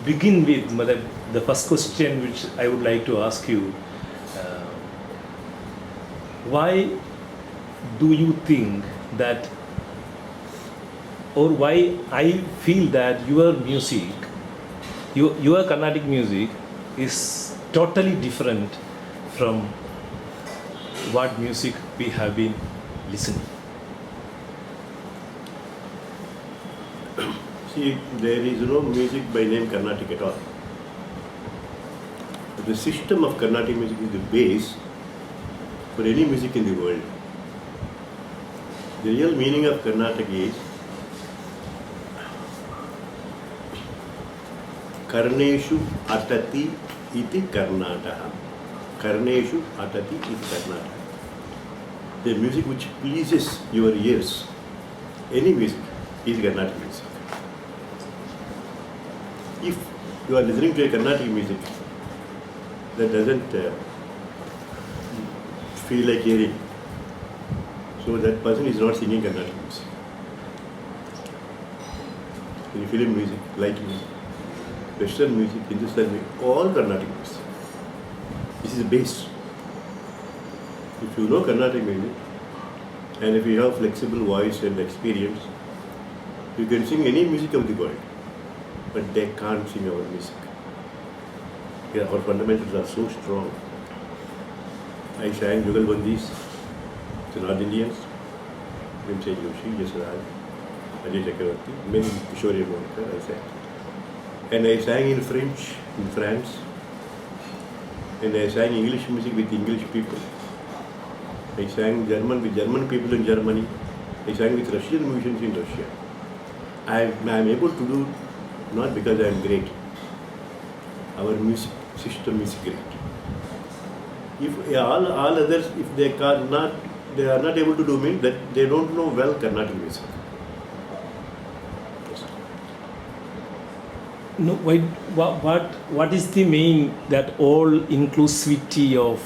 begin with, the first question which I would like to ask you, why do you think that, or why I feel that your music, your Carnatic music is totally different from what music we have been listening? See, there is no music by name Carnatic at all. The system of Carnatic music is the base for any music in the world. The real meaning of Carnatic is Karneshu atati iti Karnataka. Karneshu atati iti Karnataka. The music which pleases your ears, any music, is Carnatic music. If you are listening to a Carnatic music that doesn't feel like hearing, so that person is not singing Carnatic music. In film music, light music, Western music, Hindustani music, all Carnatic music. This is the base. If you know Carnatic music, and if you have flexible voice and experience, you can sing any music of the world, but they can't sing our music. Yeah, our fundamentals are so strong. I sang Jugalbandis to North Indians, Vimsai Joshi, Yasraj, Ajay Chakravarti, many Kishore Monika, I sang. And I sang in French in France, and I sang English music with English people. I sang German with German people in Germany. I sang with Russian musicians in Russia. I am able to do, not because I am great. Our music system is great. If all others, if they are not able to do mean that they don't know well Carnatic music. No, what is the main, that all inclusivity of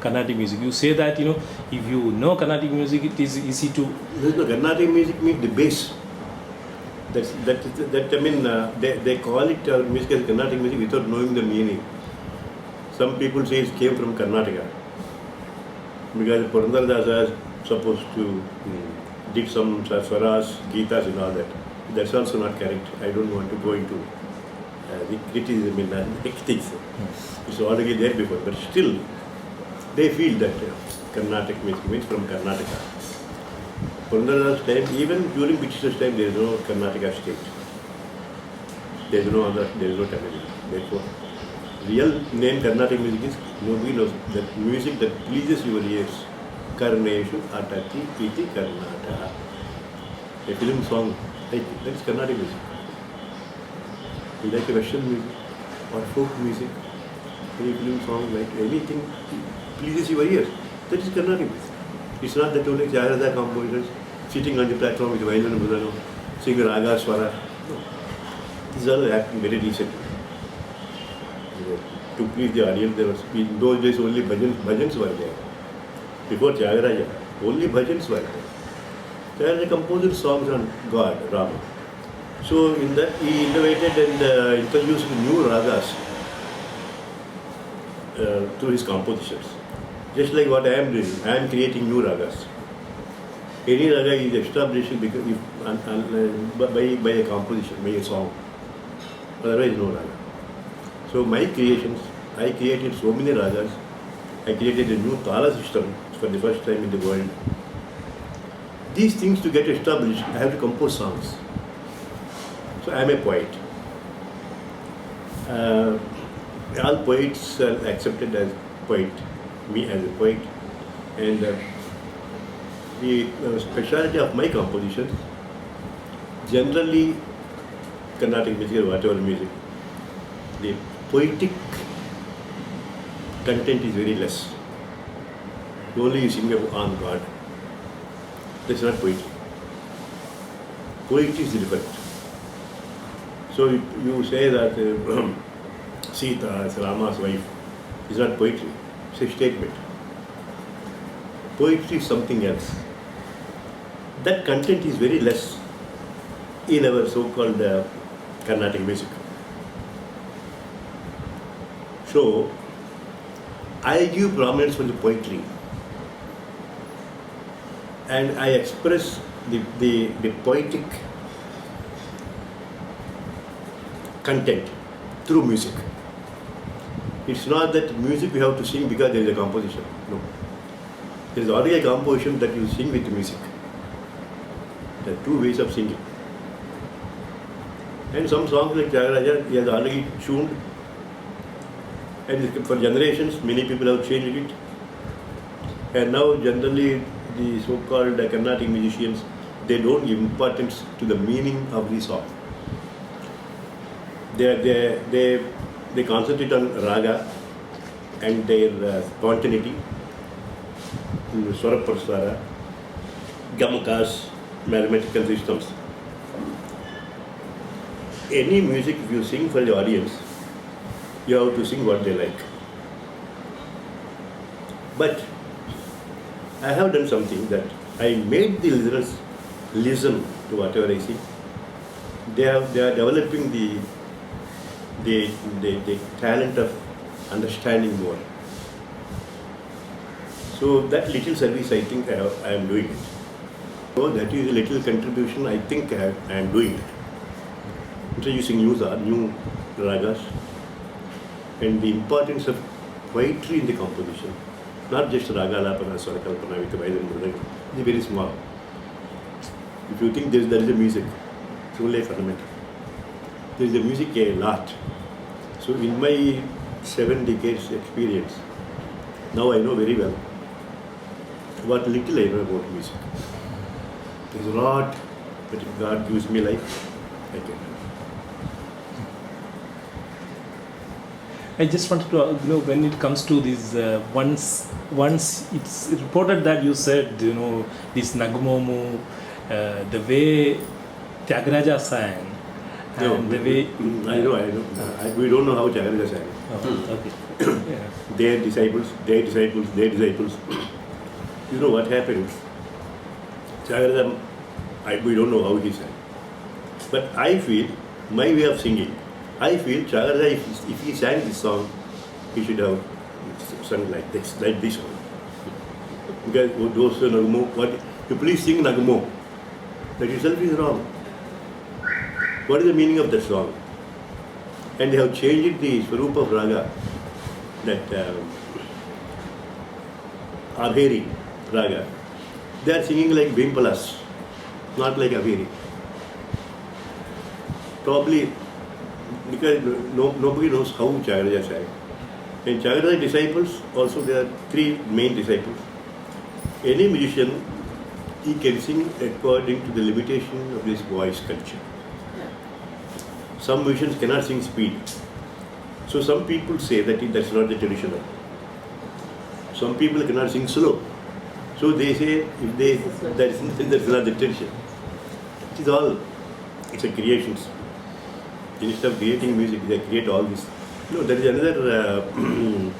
Carnatic music? You say that, if you know Carnatic music, it is easy to... No, Carnatic music means the base. They call it music as Carnatic music without knowing the meaning. Some people say it came from Karnataka because Purandardas is supposed to did some swaras, Gitas and all that. That's also not correct. I don't want to go into the criticism in things. It's already there before, but still they feel that Carnatic music means from Karnataka. Purandardas time, even during British time, there is no Karnataka state. There is no other, there is no Tamil. Therefore, real name Carnatic music is, nobody knows, that music that pleases your ears. Karneshu atati iti Karnataka. A film song, that's Carnatic music. You like a Western music or folk music, any film song, like anything pleases your ears, that is Carnatic music. It's not that only Jayarada composers sitting on the platform with violin and mudano, sing raga, swara. No. These are all acting very decently. To please the audience, there was, in those days only bhajans were there. Before Tyagaraja, only bhajans were there. Tyagaraja composed songs on God, Rama. So in that he innovated and introduced new ragas to his compositions. Just like what I am doing, I am creating new ragas. Any raga is established because by a composition, by a song. Otherwise, no raga. So my creations, I created so many ragas. I created a new tala system for the first time in the world. These things to get established, I have to compose songs. So I am a poet. All poets are accepted as poet, me as a poet. And the speciality of my compositions, generally Carnatic music or whatever music, the poetic content is very less. Only you sing on God. That's not poetry. Poetry is different. So you say that Sita is Rama's wife. It's not poetry. It's a statement. Poetry is something else. That content is very less in our so-called Carnatic music. So, I give prominence for the poetry and I express the poetic content through music. It's not that music we have to sing because there is a composition. No. There is already a composition that you sing with music. There are two ways of singing. And some songs like Tyagaraja, he has already tuned. And for generations, many people have changed it. And now generally the so-called Carnatic musicians, they don't give importance to the meaning of the song. They concentrate on raga and their spontaneity, swara prasara, gamakas, mathematical systems. Any music if you sing for the audience, you have to sing what they like. But I have done something that I made the listeners listen to whatever I sing. They are developing the talent of understanding more. So that little service I think I am doing it. So that is a little contribution I think I am doing it. Introducing new ragas and the importance of poetry in the composition. Not just raga lapana, swara kalpana with the violin mridangam. It's very small. If you think there is a music, it's only a fundamental. There is a music a lot. So in my 7 decades experience, now I know very well what little I know about music. There is a lot, but if God gives me life, I can. I just wanted to when it comes to this, once it's reported that you said, this Nagumomu, the way Tyagaraja sang, and the way... I know. We don't know how Tyagaraja sang. Oh, okay. Yeah. Their disciples. You know what happened? Tyagaraja, we don't know how he sang. But I feel, my way of singing, I feel Tyagaraja, if he sang this song, he should have sung like this one. Because those Nagumo, you please sing Nagumo. That itself is wrong. What is the meaning of that song? And they have changed the Swarup of Raga, that Avheri Raga. They are singing like Vimpalas, not like Avheri. Probably because nobody knows how Tyagaraja sang. And Tyagaraja disciples, also there are 3 main disciples. Any musician, he can sing according to the limitation of his voice culture. Some musicians cannot sing speed. So some people say that that's not the traditional. Some people cannot sing slow. So they say that's not the tradition. It is all, it's a creation. Instead of creating music, they create all this. No, there is another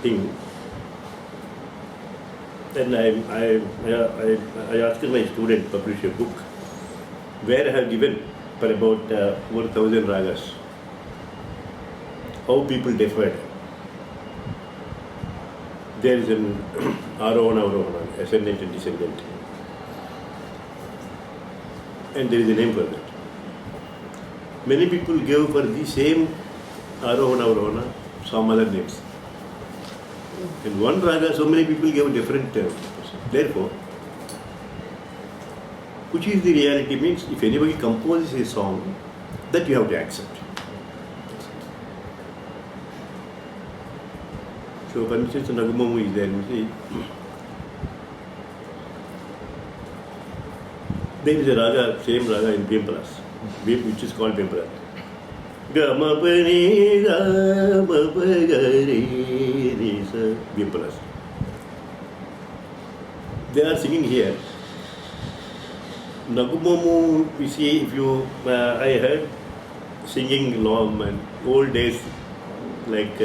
thing. Then I asked my student to publish a book where I have given for about 4,000 ragas how people differed. There is an Arohana, ascendant and descendant. And there is a name for that. Many people give for the same Arohana, some other names. In one raga, so many people give different terms. Therefore, which is the reality means if anybody composes a song, that you have to accept. So, for instance, Nagumomu is there. You see, there is a raga, same raga in Vimpalas, which is called Vimpalas. Gamapani Gamapagari Vimpalas. They are singing here. Nagumomu, you see, if you, I heard singing long and old days like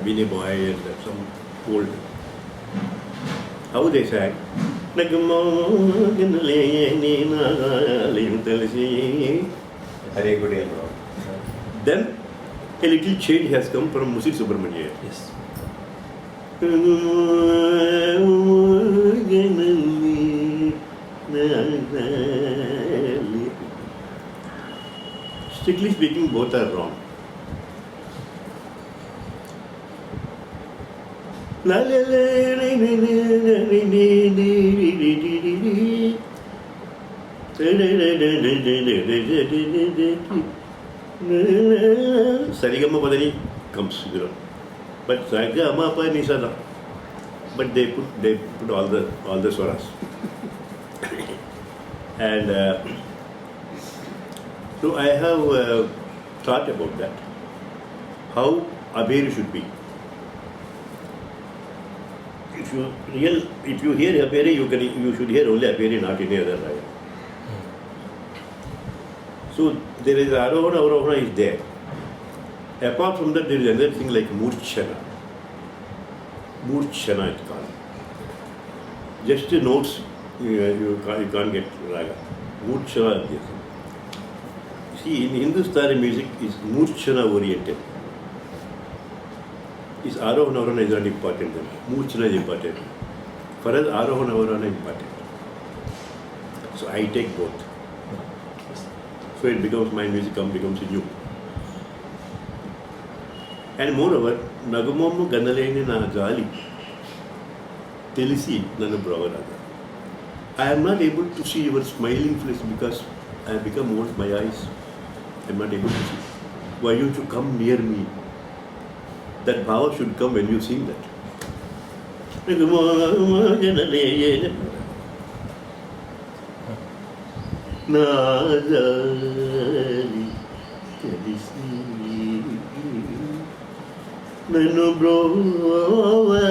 Vinny Boy and some old. How they sang? Then a little change has come from Musi Subramania. Yes. Strictly speaking, both are wrong. Sarigama Padani comes, but Sarigama Padani Sada. But they put all the swaras. And so I have thought about that. How Aberi should be. If you hear Aberi, you should hear only Aberi, not any other raga. So there is Arohana, Avarohana is there. Apart from that, there is another thing like Murchana. Murchana it's called. Just the notes, you can't get raga. Murchana is there. See, in Hindustani music is Murchana oriented. Is Arohana, Avarohana is not important then. Murchana is important. For us, Arohana, Avarohana is important. So I take both. So it becomes, my music becomes new. And moreover, Nagamomu Gandaleni na Gali Telisi Nana Bravaraga. I am not able to see your smiling face because I have become old, my eyes. I am not able to see. Why you should come near me? That bhava should come when you sing that. Nanu brova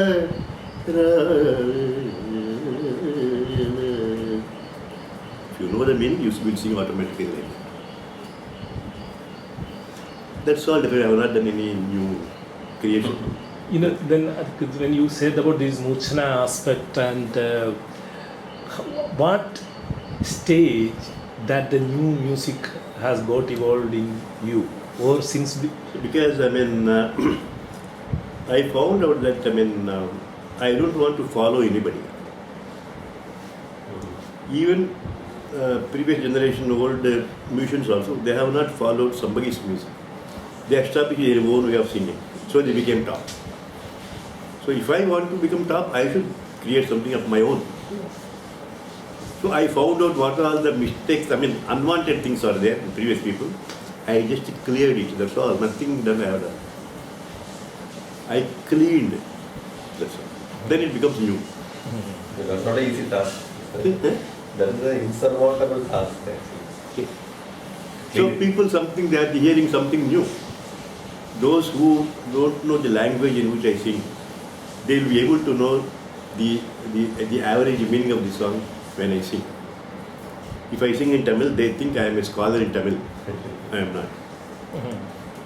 if you know the meaning, you will sing automatically like that. That's all. I have not done any new creation. Then when you said about this Murchana aspect and what stage that the new music has got evolved in you, or since because I found out that I don't want to follow anybody. Even previous generation old musicians also, they have not followed somebody's music. They established their own way of singing, so they became top. So if I want to become top, I should create something of my own. So I found out what are all the mistakes, unwanted things are there in previous people. I just cleared it, that's all, nothing done I have done. I cleaned it, that's all. Then it becomes new. That's not an easy task. That is an insurmountable task actually. So people they are hearing something new. Those who don't know the language in which I sing, they will be able to know the average meaning of the song when I sing. If I sing in Tamil, they think I am a scholar in Tamil. I am not.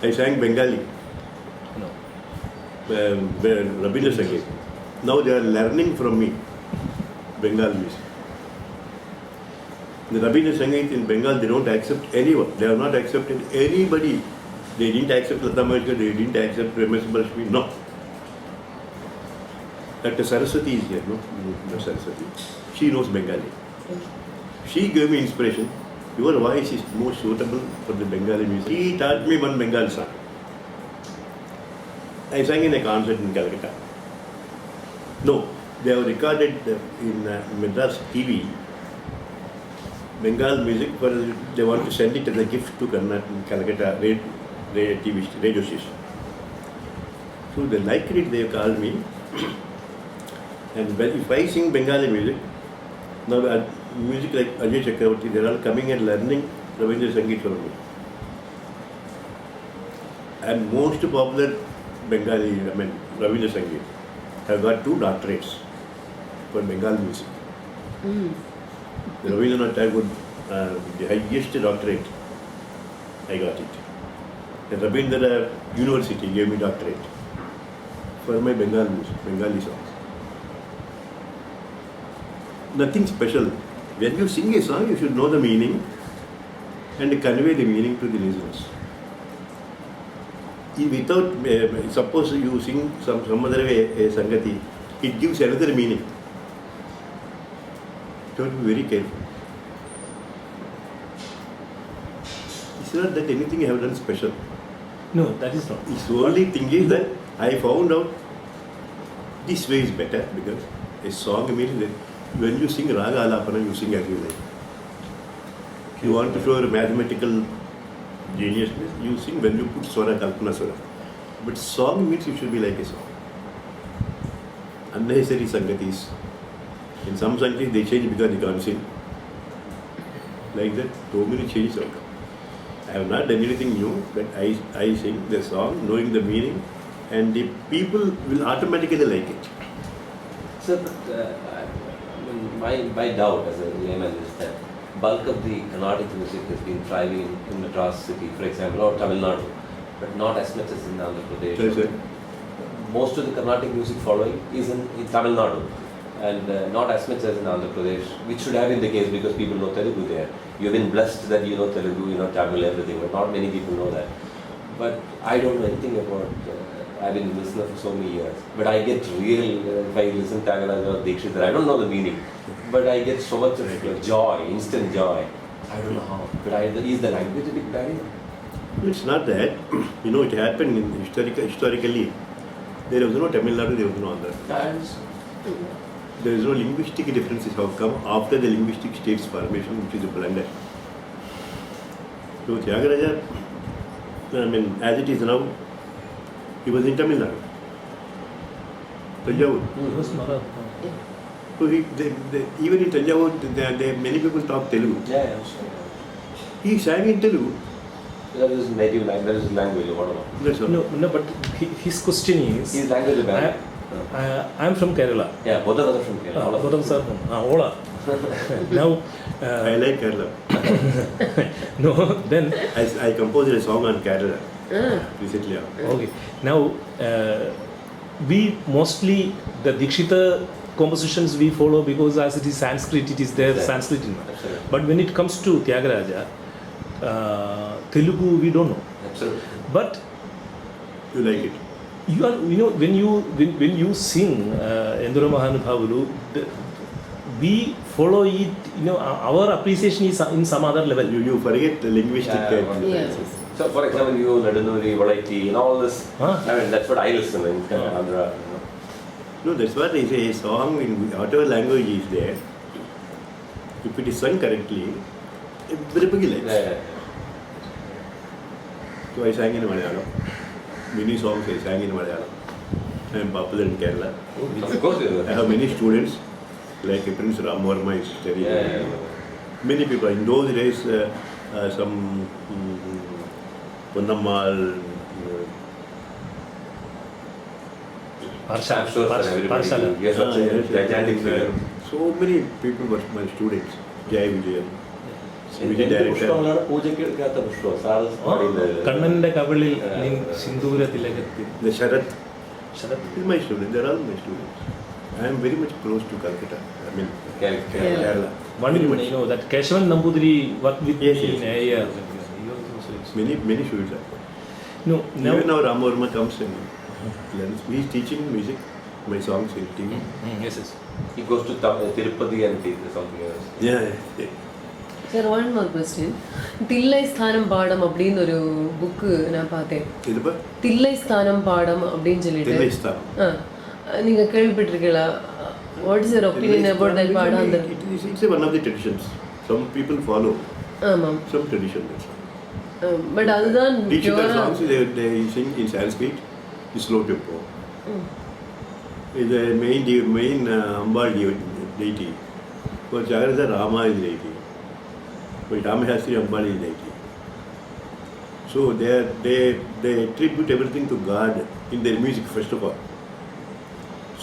I sang Bengali. No. Rabindra Sangeet. Now they are learning from me Bengal music. The Rabindra Sangeet in Bengal, they don't accept anyone. They have not accepted anybody. They didn't accept Lata Mangeshkar, they didn't accept M.S. Subbulakshmi. No. Dr. Saraswati is here, no? Dr. Saraswati. She knows Bengali. She gave me inspiration. Your voice is more suitable for the Bengali music. He taught me one Bengali song. I sang in a concert in Calcutta. No, they have recorded in Madras TV Bengal music, but they want to send it as a gift to Carnatic, Calcutta radio station. So they liked it, they called me. And if I sing Bengali music, now music like Ajay Chakravarti, they are all coming and learning Rabindra Sangeet from me. And most popular Bengali, Rabindra Sangeet, have got 2 doctorates for Bengali music. The Rabindranath Tagore, the highest doctorate, I got it. The Rabindra University gave me doctorate for my Bengali music, Bengali songs. Nothing special. When you sing a song, you should know the meaning and convey the meaning to the listeners. Without, suppose you sing some other way a Sangati, it gives another meaning. You have to be very careful. It's not that anything you have done special. No, that is not. It's the only thing is that I found out this way is better, because a song means that when you sing Raga Alapana, you sing as you like. If you want to show a mathematical geniusness, you sing when you put Swara, Kalpana Swara. But song means you should be like a song. Unnecessary Sangatis. In some Sangatis they change because they can't sing. Like that, so many changes out. I have not done anything new, but I sing the song knowing the meaning, and the people will automatically like it. Sir, my doubt as a layman is that bulk of the Carnatic music has been thriving in Madras city, for example, or Tamil Nadu, but not as much as in Andhra Pradesh. Yes, sir. Most of the Carnatic music following is in Tamil Nadu, and not as much as in Andhra Pradesh, which should have been the case because people know Telugu there. You've been blessed that you know Telugu, you know Tamil, everything, but not many people know that. But I don't know anything about. I've been a listener for so many years, but I get real, if I listen to Tyagaraja or Dikshit, I don't know the meaning, but I get so much of joy, instant joy. I don't know how, but is the language a big barrier? It's not that. You know, it happened in historically. There was no Tamil Nadu, there was no Andhra. There is no linguistic differences have come after the linguistic states formation, which is a blunder. So Tyagaraja, I mean, as it is now, he was in Tamil Nadu. Tanjavur. He was Mara. So even in Tanjavur, many people talk Telugu. Yeah, sure. He sang in Telugu. That is native language, that is language or whatever. That's all. No, but his question is. His language is bad. I am from Kerala. Yeah, both of us are from Kerala. All of Both of us are from Ola. Now. I like Kerala. No, then. I composed a song on Kerala recently. Okay. Now, we mostly, the Dikshita compositions we follow because as it is Sanskrit, it is there, Yeah. Sanskrit in it. Absolutely. But when it comes to Tyagaraja, Telugu we don't know. Absolutely. But You like it? you are, you know, when you sing Endura Mahanubhavulu, we follow it. You know, our appreciation is in some other level. You forget the linguistic Yes. So, for example, you Nadunuri, Valaiti, and all this. Huh? I mean, that's what I listen in Andhra. No, that's what I say. A song in whatever language is there, if it is sung correctly, everybody likes. Yeah. So I sang in Malayalam. Many songs I sang in Malayalam. I am popular in Kerala. Of course, I have many students, like Prince Ramvarma is studying. Yeah. Many people. In those days, some Ponnammal, I'm sure for everybody. Parshala. Yes, such a gigantic figure. so many people were my students. Jai Vijayan, music director. പുഷ്പങ്ങളാണ് പൂജയ്ക്ക് എടുക്കാത്ത പുഷ്പം sir പാടിയത് കണ്ണന്റെ കവിളിൽ നിൻ സിന്ദൂര തിലകത്തിൽ. The Sharat Sharat. is my student. They are all my students. I am very much close to Calcutta. I mean, Kerala. One, you know, that Keshavan Nambudiri worked with Yes, me yes. in a year. He was also- Many students are there. No, now. Even now Ramvarma comes and learns. He is teaching music, my songs in TV. Yes, yes. He goes to Tirupati and something else. Yeah. Sir one more question Thillai ஸ்தானம் பாடம் அப்படின்னு ஒரு book நான் பார்த்தேன். இதுப்பா தில்லை ஸ்தானம் பாடம் அப்படின்னு சொல்லிட்டு தில்லை ஸ்தானம். நீங்க கேள்விப்பட்டிருக்கீங்களா? What is your opinion about that பாடம்? It's one of the traditions. Some people follow. ஆமாம். Some tradition. பட் அதுதான் Teaching the pure-ஆ- songs, they sing in Sanskrit, in slow tempo. Is the main Ambal deity. For Tyagaraja, Rama is deity. For Ramahasri, Ambal is deity. So they attribute everything to God in their music first of all.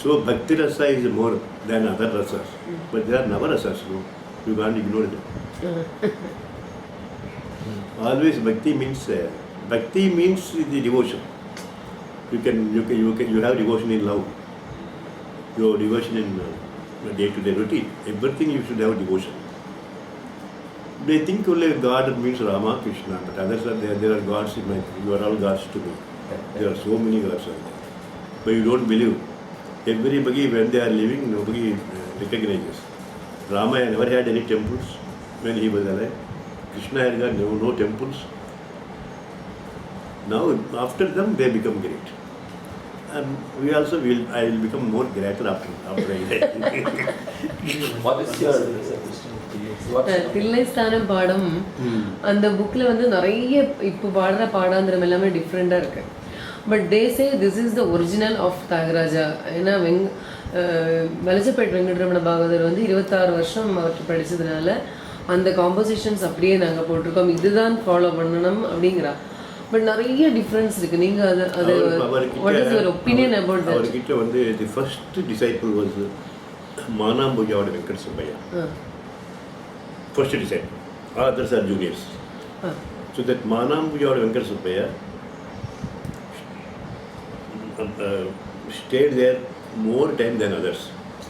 So Bhakti Rasa is more than other rasas. But there are Navarasas, no? You can't ignore them. Always Bhakti means the devotion. You have devotion in love. You have devotion in day-to-day routine. Everything you should have devotion. They think only God means Rama, Krishna, but others are there are gods in my. You are all gods to me. There are so many gods out there. But you don't believe. Everybody, when they are living, nobody recognizes. Rama never had any temples when he was alive. Krishna had got no temples. Now, after them, they become great. And we also will. I will become more greater after I die. What is your Thillaisthanam பாடம் அந்த புக்கில் வந்து நிறைய இப்போ பாடுற பாடாந்திரம் எல்லாமே டிஃப்ரெண்ட்டாக இருக்குது. But they say this is the original of Thyagaraja. ஏன்னா வலசப்பேட் வெங்கட்ரமண பாகவதர் வந்து 26 வருஷம் அவர்கிட்ட படித்ததுனால அந்த காம்போசிஷன்ஸ் அப்படியே நாங்கள் போட்டிருக்கோம், இதுதான் ஃபாலோ பண்ணணும் அப்படிங்கிறா. பட் நிறைய டிஃப்ரென்ஸ் இருக்குது. நீங்கள் அது what is your opinion about that? அவர்கிட்ட வந்து தி ஃபர்ஸ்ட் டிசைபிள் வாஸ் மானாம்புஜாவோட Venkat Subbaiah. First disciple. Others are juniors. So that Manambujayoda Venkata Subbaiah stayed there more time than others.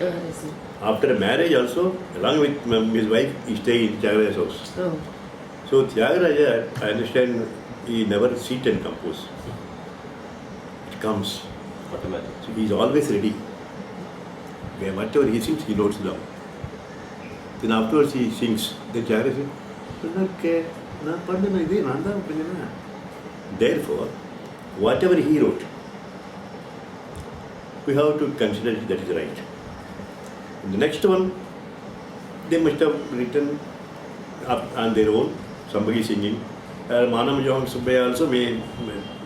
I see. After marriage also, along with his wife, he stayed in Tyagaraja's house. Oh. So Tyagaraja, I understand, he never sit and compose. It comes. automatic? So he is always ready. Whatever he sings, he notes down. Then afterwards he sings. Then Tyagaraja says, therefore, whatever he wrote, we have to consider that is right. And the next one, they must have written up on their own, somebody singing. Manamujam Subbaiah also may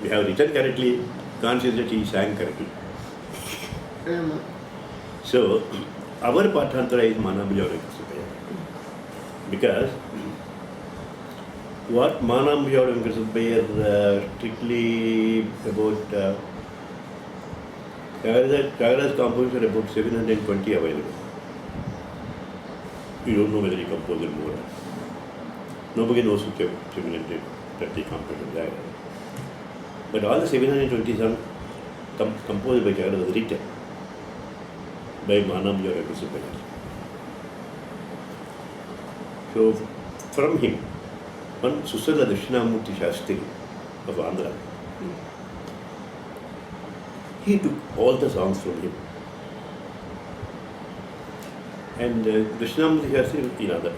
have written correctly, conscious that he sang correctly. So, our Patantara is Manamujam Subbaiah. Because what Manamujam Subbaiah strictly about Tyagaraja's compositions are about 720 available. You don't know whether he composed more. Nobody knows which 730 composed Tyagaraja. But all the 720 songs composed by Tyagaraja was written by Manamujam Subbaiah. So, from him, one Susala Dakshinamurti Shastri of Andhra, he took all the songs from him. And Dakshinamurti Shastri in Andhra.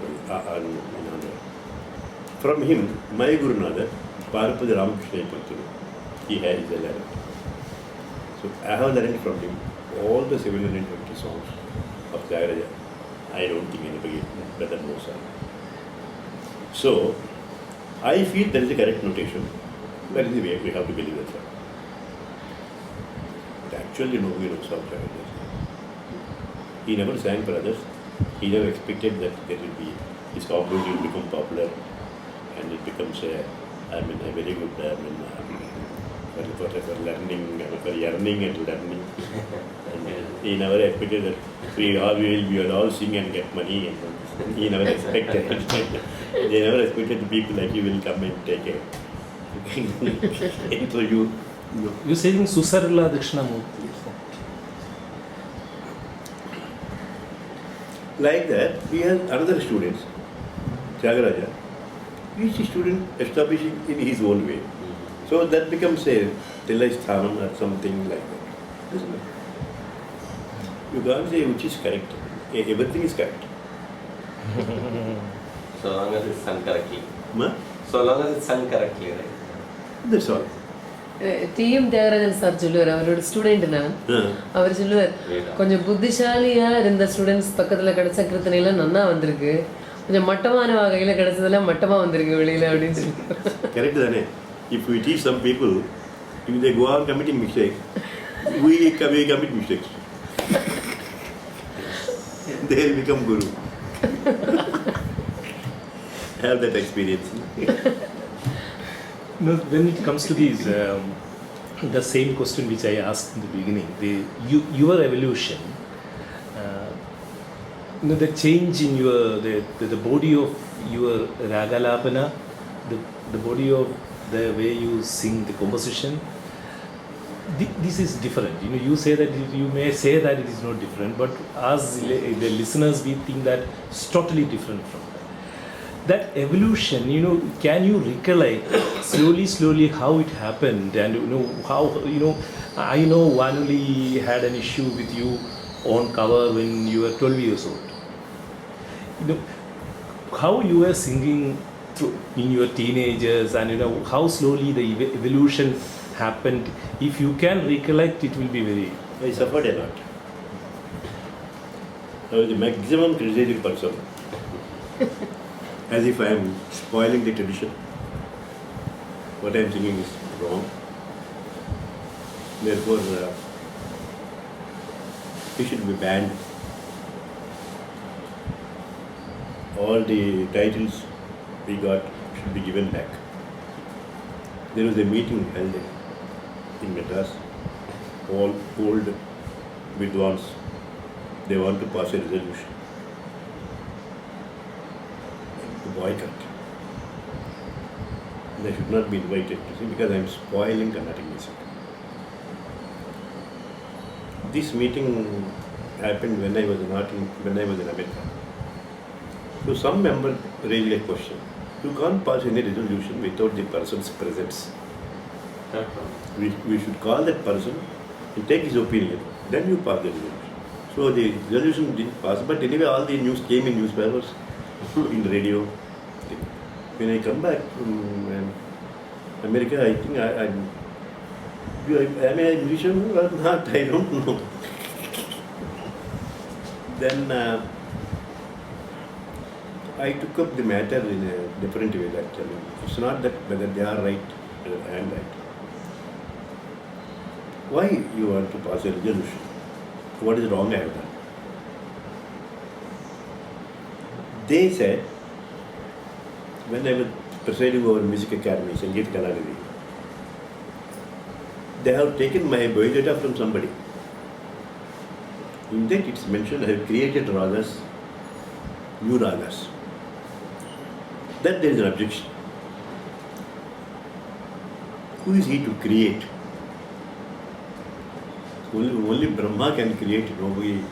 From him, my Gurunada, Parapati Ramakrishna Pantulu, he has the learned. So, I have learned from him all the 720 songs of Tyagaraja. I don't think anybody better knows that. So, I feel that is the correct notation. That is the way we have to believe that. But actually, nobody knows how Tyagaraja is. He never sang for others. He never expected that there will be, his composition will become popular and it becomes a very good, for learning, for yearning and learning. And he never expected that we will all sing and get money. And he never expected. They never expected the people like you will come and take it. So You're saying Susarla Dakshinamurti. like that, we have another student, Tyagaraja. Each student establishing in his own way. So that becomes a Tilaisthanam or something like that. Isn't it? You can't say which is correct. Everything is correct. So long as it's sung correctly. Ma? So long as it's sung correctly, right? That's all. TM Thyagarajan sir சொல்லுவார், அவரோட ஸ்டூடெண்ட்னா அவர் சொல்லுவார், கொஞ்சம் புத்திசாலியாக இருந்த students பக்கத்தில் கிடைச்ச கிருத்தனைலாம் நன்னா வந்திருக்கு, கொஞ்சம் மட்டமான வகையில் கிடைச்சதெல்லாம் மட்டமாக வந்திருக்கு வெளியில் அப்படின்னு சொல்லுவார். கரெக்ட் தானே? If we teach some people, if they go on committing mistakes, we commit mistakes. They will become guru. I have that experience. When it comes to these, the same question which I asked in the beginning, your evolution, the change in the body of your ragalapana, the body of the way you sing the composition, this is different. You say that you may say that it is not different, but as the listeners, we think that it's totally different from that. that evolution, can you recollect slowly how it happened, and how, I know Vanuli had an issue with you on cover when you were 12 years old. How you were singing in your teenagers, and how slowly the evolution happened. If you can recollect, it will be very. I suffered a lot. I was the maximum criticizing person. As if I am spoiling the tradition. What I am singing is wrong. Therefore, it should be banned. All the titles we got should be given back. There was a meeting held in Madras. All old Vidwans, they want to pass a resolution to boycott. They should not be invited to sing because I am spoiling Carnatic music. This meeting happened when I was in America. So some member raised a question. You can't pass any resolution without the person's presence. We should call that person and take his opinion. Then you pass the resolution. So the resolution didn't pass, but anyway all the news came in newspapers, in radio. When I come back from America, I think am I a musician or not? I don't know. Then I took up the matter in a different way. That it's not that whether they are right or I am right. Why you want to pass a resolution? What is wrong I have done? They said, when I was presiding over Music Academy, Sangeet Kalanidhi, they have taken my biodata from somebody. In that it's mentioned I have created ragas, new ragas. That there is an objection. Who is he to create? Only Brahma can create, nobody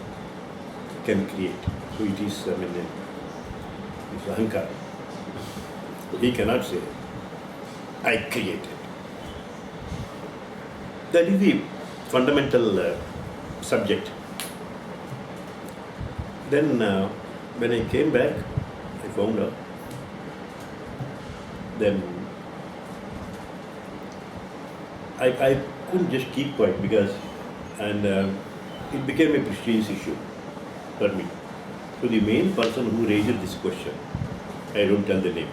can create. So it is, it's Ahankar. He cannot say, I created. That is the fundamental subject. Then when I came back, I found out, then I couldn't just keep quiet because, it became a prestigious issue for me. So the main person who raised this question, I don't tell the name.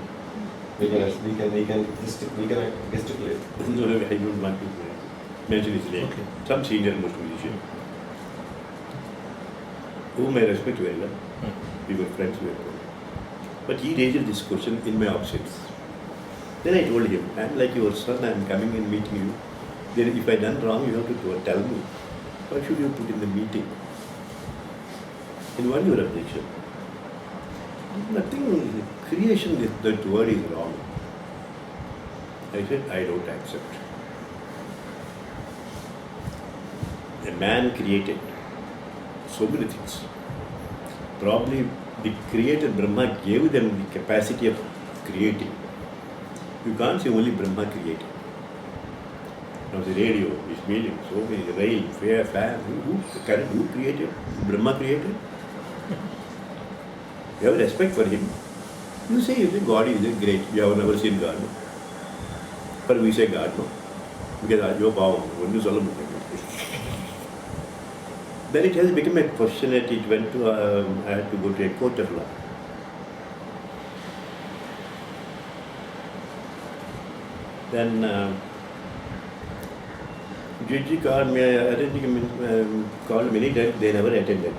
We can gesticulate. No, I don't want to mention his name. Okay. Some senior most musician, whom I respect very well. We were friends very well. But he raised this question in my absence. Then I told him, I'm like your son, I'm coming and meeting you. Then if I done wrong, you have to tell me. Why should you put in the meeting? And what is your objection? Nothing, creation, that word is wrong. I said, I don't accept. A man created so many things. Probably the creator Brahma gave them the capacity of creating. You can't say only Brahma created. Now the radio is millions, so many, rain, fire, fan, who created? Brahma created? You have respect for him. You say God is great. You have never seen God. No? But we say God, no? Because you are bound. Then it has become a question that it went to, I had to go to a court of law. Then judge called me, called many times, they never attended.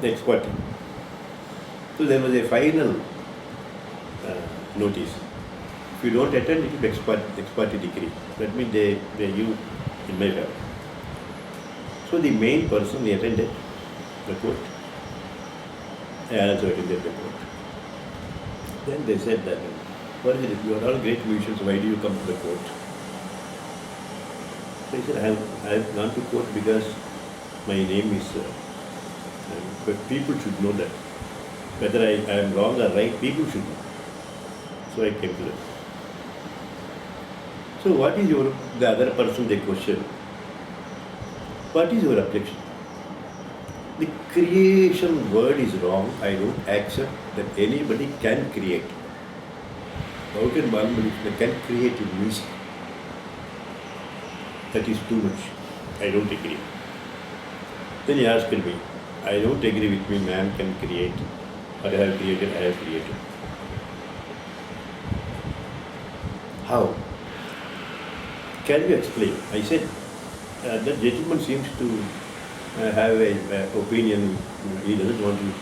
The expert. So there was a final notice. If you don't attend, it will be expert decree. That means they you in my favor. So the main person, he attended the court. I also attended the court. Then they said that, what is it? You are all great musicians, why do you come to the court? So he said, I have gone to court because my name is, but people should know that Whether I am wrong or right, people should know. So I came to that. So what is the other person they question? What is your objection? The creation word is wrong. I don't accept that anybody can create. How can Balamuralikrishna can create in music? That is too much. I don't agree. Then he asked me, I don't agree with me, man can create. What I have created, I have created. How? Can you explain? I said, that gentleman seems to have an opinion. He doesn't want to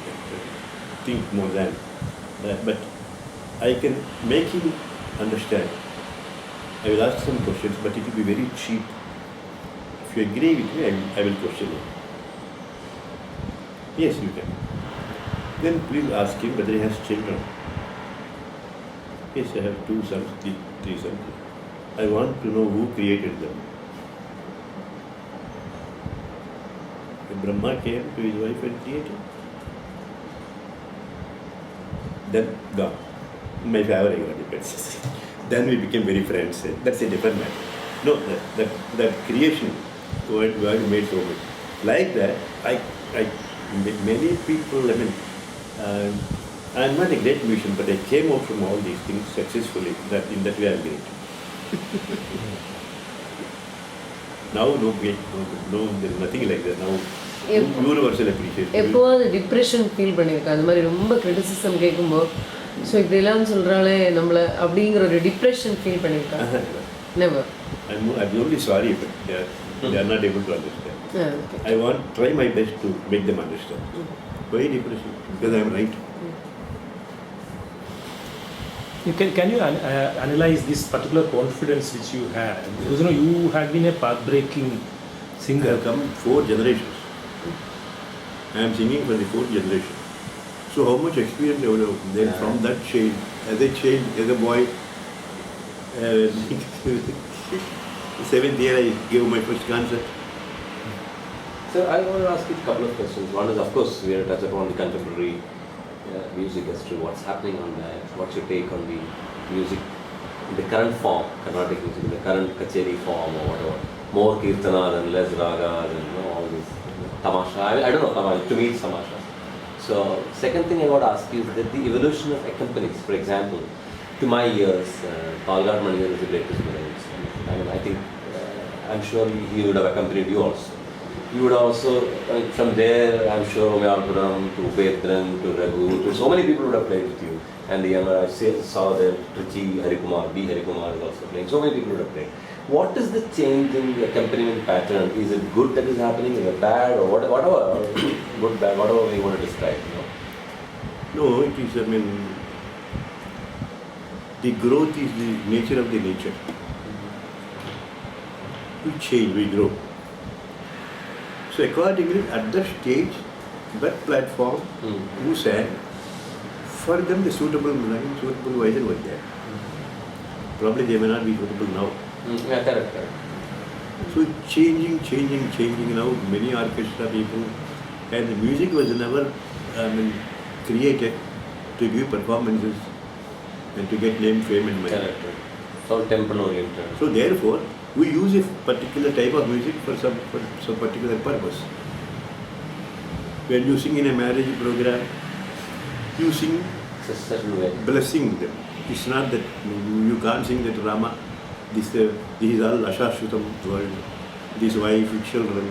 think more than that. But I can make him understand. I will ask some questions, but it will be very cheap. If you agree with me, I will question you. Yes, you can. Then please ask him whether he has children. Yes, I have 2 sons, 3 sons. I want to know who created them. When Brahma came to his wife and created, then gone. My favorite got depends. Then we became very friends. That's a different matter. No, that creation, God made so much. Like that, many people, I'm not a great musician, but I came out from all these things successfully. In that way, I'm great. Now, no, there is nothing like that. Now, universal appreciation. எப்போது depression feel பண்ணியிருக்கேன் அந்த மாதிரி ரொம்ப criticism கேட்கும்போது so இப்படிலாம் சொல்கிறாளே நம்மளை அப்படிங்கிற ஒரு டிப்ரெஷன் ஃபீல் பண்ணியிருக்கேன் never I'm only sorry if they are not able to understand. Okay. I want try my best to make them understand. Why depression? Because I am right. Can you analyze this particular confidence which you had? Because you have been a path-breaking I singer. have come 4 generations. I am singing for the 4th generation. So how much experience I would have then from that change, as a boy, 7th year I gave my first concert. So I want to ask you a couple of questions. One is, of course, we are touched upon the contemporary music history. What's happening on that? What's your take on the music in the current form, Carnatic music, in the current kacheri form or whatever? More kirtana and less ragas and all this tamasha. I don't know, to me it's tamasha. So second thing I want to ask you is that the evolution of accompanies. For example, to my ears, Palghat Manigan is the greatest violinist. I think, I'm sure he would have accompanied you also. You would also, from there, I'm sure Omyalpuram to Vedran to Raghu, to so many people would have played with you. And the younger, I saw that Trichy Harikumar, B. Harikumar is also playing. So many people would have played. What is the change in the accompaniment pattern? Is it good that is happening? Is it bad? Or whatever, good, bad, whatever you want to describe, you know? No, it is, the growth is the nature of the nature. We change, we grow. So accordingly, at that stage, that platform, who sang, for them the suitable voice was there. Probably they may not be suitable now. Yeah, correct. So changing now, many orchestra people, and the music was never created to give performances and to get name, fame and money. Correct. It's all temple oriented. So therefore, we use a particular type of music for some particular purpose. When you sing in a marriage program, you sing It's a certain way. blessing them. It's not that you can't sing that Rama, this is all Ashashrutam world, this wife, children,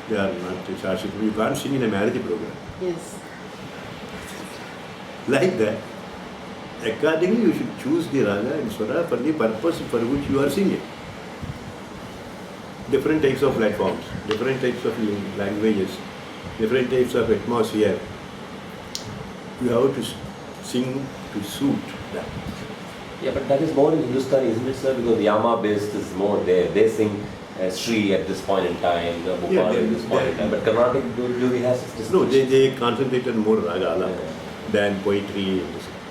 they are not Ashashrutam. You can't sing in a marriage program. Yes. Like that, accordingly you should choose the raga and swara for the purpose for which you are singing. Different types of platforms, different types of languages, different types of atmosphere. You have to sing to suit that. Yeah, but that is more in Hindustani, isn't it, sir? Because Yama based is more there. They sing Sri at this point in time, Bhopal at this point in time. But Carnatic, do we have this? No, they concentrated more raga than poetry.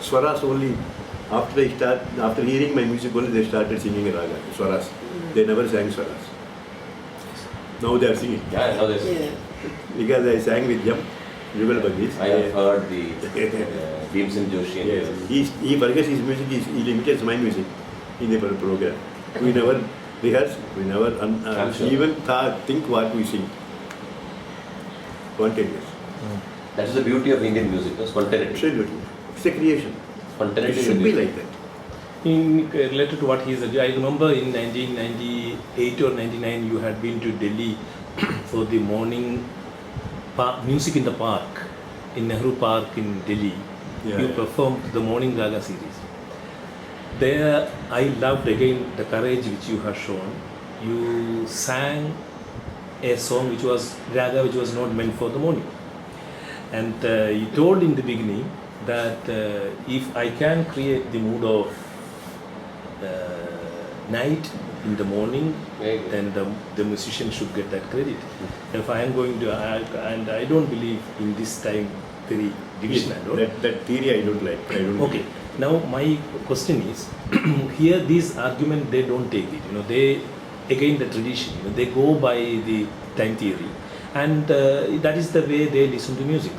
Swaras only, after hearing my music only, they started singing raga, swaras. They never sang swaras. Now they are singing. Yeah, now there's. Yeah. Because I sang with them, Jugalbandis. I have heard the Bhimsen Joshi. And Yes, he forgets his music, he imitates my music in the program. We never rehearse, we never I'm sure. even think what we sing. Spontaneous. that is the beauty of Indian music, no? Spontaneity. Absolutely. It's a creation. Spontaneity It in should be music. like that. Related to what he said, I remember in 1998 or 99 you had been to Delhi for the morning music in the park, in Nehru Park in Delhi. Yeah, You yeah. performed the Morning Raga series. There I loved again the courage which you have shown. You sang a song which was Raga which was not meant for the morning. And you told in the beginning that if I can create the mood of night in the morning, Very good. then the musician should get that credit. If I am going to, and I don't believe in this time theory division and all. That theory I don't like. I don't Okay. Now my question is, here these argument they don't take it. They again the tradition. They go by the time theory, and that is the way they listen to music.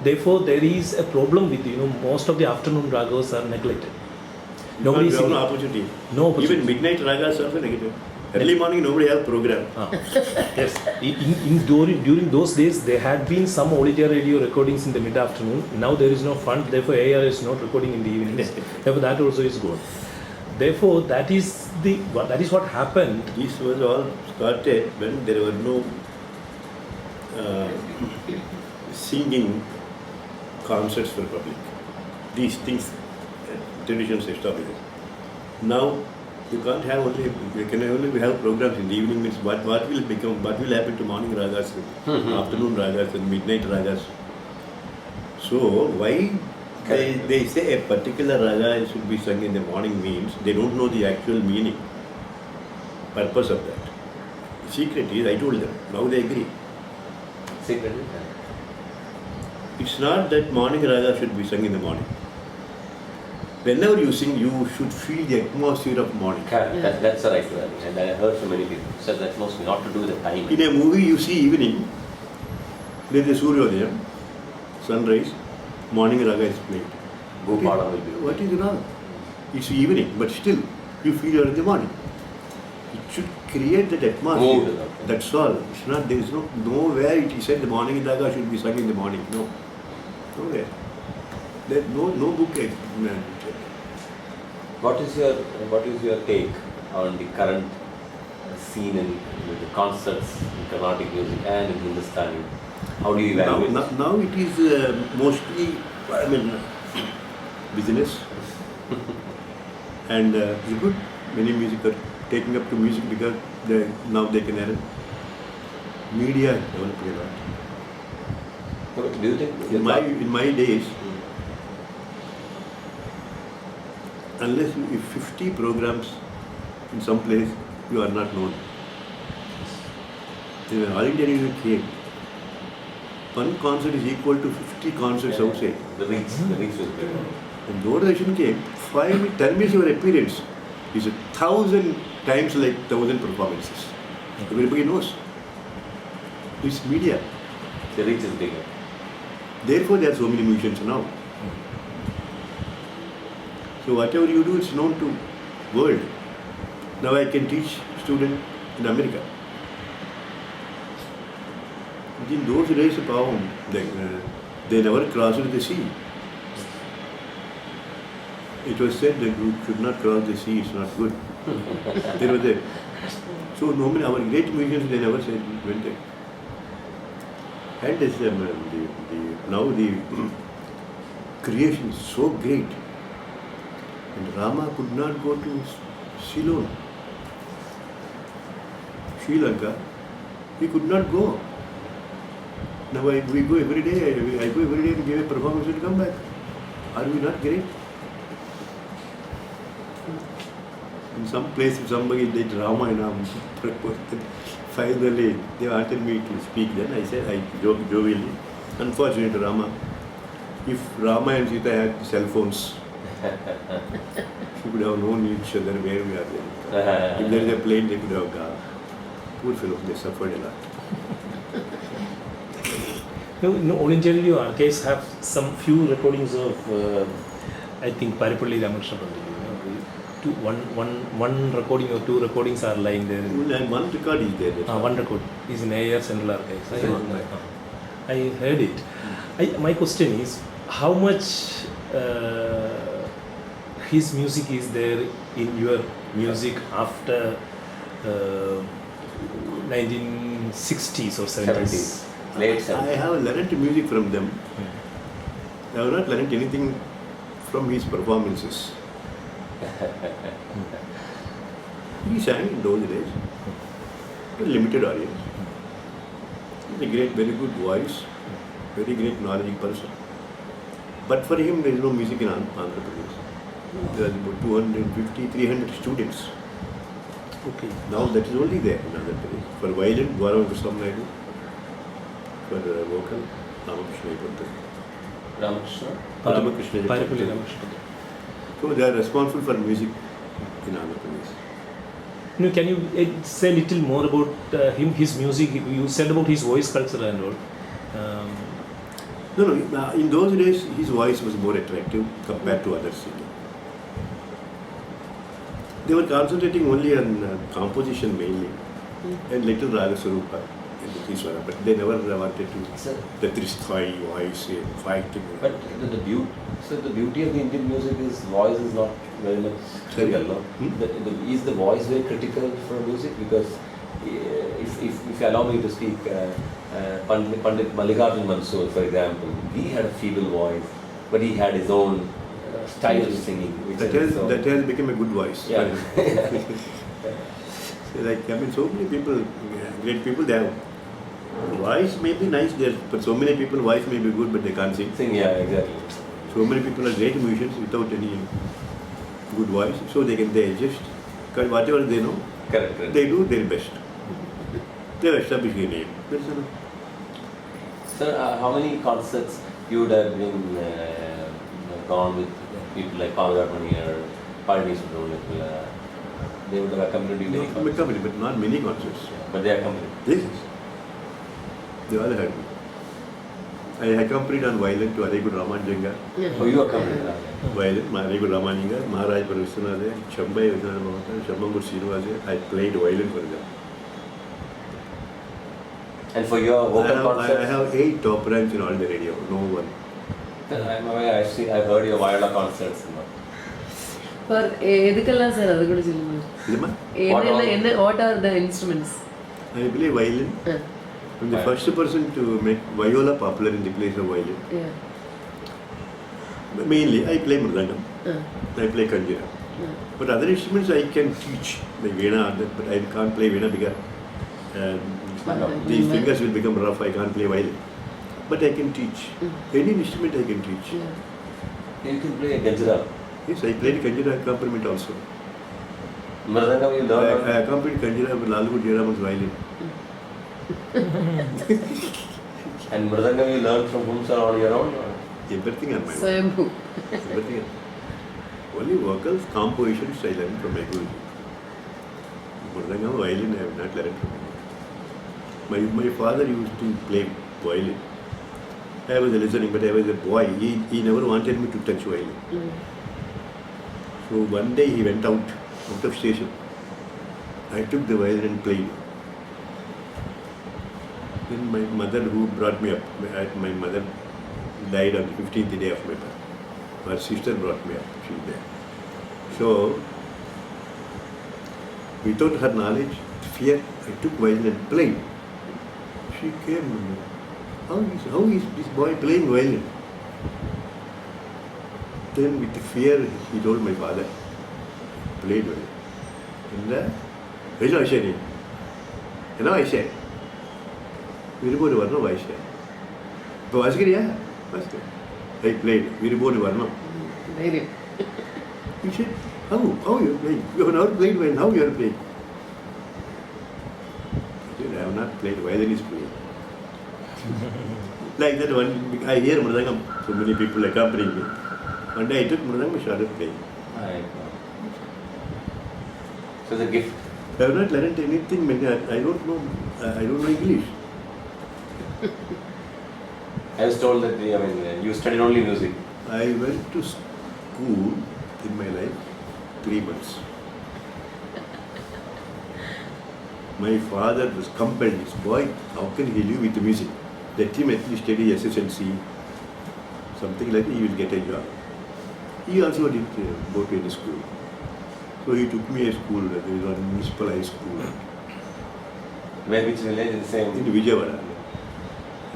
Therefore there is a problem with most of the afternoon ragas are neglected. Nobody is have no singing. opportunity. No opportunity. Even midnight ragas are also negative. Early morning nobody has program. Yes. During those days, there had been some all India radio recordings in the mid-afternoon. Now there is no fund, therefore AR is not recording in the evenings. Therefore that also is gone. Therefore that is what happened. This was all started when there were no singing concerts for public. These things, traditions established. Now you can't have only, you can only have programs in the evening. Means what will happen to morning ragas, afternoon ragas and midnight ragas. So why they say a particular raga should be sung in the morning means they don't know the actual meaning, purpose of that. Secret is, I told them, now they agree. Secret. It's not that morning raga should be sung in the morning. Whenever you sing, you should feel the atmosphere of morning. That's the right word. And I heard from many people said that mostly not to do with the time. In a movie, you see evening, there is a Suryodayam, sunrise, morning raga is played. Gopada will be. What is wrong? It's evening, but still, you feel you're in the morning. It should create that atmosphere. Mood. That's all. It's not, there is nowhere it is said the morning raga should be sung in the morning. No. Nowhere. There's no book. What is your take on the current scene in the concerts in Carnatic music and in Hindustani? How do you evaluate? Now it is mostly, business. And it's good. Many music are taking up to music because now they can earn. Media developed a lot. Do you think In my days, unless if 50 programs in some place, you are not known. When All India Radio came, one concert is equal to 50 concerts outside. the reach was bigger. When Doordarshan came, 10 minutes your appearance is 1,000 times like 1,000 performances. Everybody knows. It's media. The reach is bigger. Therefore, there are so many musicians now. So whatever you do, it's known to world. Now I can teach students in America. But in those days, they never crossed the sea. It was said that you should not cross the sea, it's not good. There was a, so normally our great musicians, they never said went there. And this, now the creation is so great. And Rama could not go to Ceylon, Sri Lanka. He could not go. Now we go every day. I go every day to give a performance and come back. Are we not great? In some place, somebody did Ramayana. Finally, they wanted me to speak. Then I said, I jovially. Unfortunately, Rama, if Rama and Sita had cell phones, she could have known each other where we are there. If there is a plane, they could have gone. Poor fellow, they suffered a lot. All India Radio archives have some few recordings of, I think, Balamuralikrishna. One recording or two recordings are lying there. And one record is there. One record is in AIR Central Archives. I heard it. My question is, how much his music is there in your music after 1960s or 70s? Late I 70s. have learned music from them. I have not learned anything from his performances. He sang in those days to a limited audience. He's a great, very good voice, very great knowledgeable person. But for him, there is no music in Andhra Pradesh. There are about 250, 300 students. Okay. Now that is only there in Andhra Pradesh. For violin, Balamuralikrishna Naidu. For vocal, Ramakrishna. Balamuralikrishna. So they are responsible for music in Andhra Pradesh. Can you say a little more about him, his music? You said about his voice culture and all. No, in those days his voice was more attractive compared to other singers. They were concentrating only on composition mainly and little Raga Sarupa and Kiswara, but they never wanted to the Tristhai voice and fighting. But the beauty of the Indian music is voice is not very much critical. No? Is the voice very critical for music? Because if you allow me to speak, Pandit Mallikarjun Mansoor, for example, he had a feeble voice, but he had his own style of singing. That has become a good voice. Yeah. So many people, great people, they have voice may be nice there, but so many people voice may be good, but they can't sing. Yeah, exactly. So many people are great musicians without any good voice, so they adjust. Because whatever they know, Correct. they do their best. They establish a name. That's enough. Sir, how many concerts you would have been gone with people like Balamurali or Parties? They would have accompanied you many concerts. But not many concerts. But they accompanied. Yes. They all had me. I accompanied on violin to Arigud Ramanjanga. Oh, you accompanied. Violin, Arigud Ramanjanga, Maharaj Parviswanatha, Chambai Vijnana Chambangur Srinivasa. I played violin for them. And for your vocal concerts? I have 8 top ranks in all the radio, no one. I'm aware, I've heard your viola concerts. For edukalla sir adu kuda sollunga. What are the instruments? I play violin. I'm the first person to make viola popular in the place of violin. Yeah. Mainly, I play mridangam. I play kanjira. But other instruments I can teach, like veena, but I can't play veena because these fingers will become rough. I can't play violin. But I can teach. Any instrument I can teach. You can play ganjira. Yes, I played kanjira accompaniment also. Mridangam you learned? I accompanied kanjira with Lalu Jayaraman's violin. And mridangam you learned from whom, sir, on your own? Everything on my own. Swayambhu. Everything. Only vocals, compositions I learned from my guru. Mridangam, violin I have not learned from him. My father used to play violin. I was listening, but I was a boy. He never wanted me to touch violin. So one day he went out of station. I took the violin and played. Then my mother, who brought me up, my mother died on the 15th day of my birth. My sister brought me up. She's there. So, without her knowledge, fear, I took violin and played. She came. How is this boy playing violin? Then with fear, he told my father, played violin. And I said, you know, I said, Viruboni Varnam, I said. So I said, yeah, I played Viruboni Varnam. Very. He said, how are you playing? You have never played violin, how you are playing? I said, I have not played violin, is playing. Like that one, I hear mridangam, so many people accompanying me. One day I took mridangam and started playing. So it's a gift. I have not learned anything, I don't know English. I was told that you studied only music. I went to school in my life 3 months. My father was compelled, this boy, how can he live with the music? Let him at least study SSLC, something like that, he will get a job. He also didn't go to any school. So he took me a school, there is one municipal high school. Where which village is the same? In Vijayawada.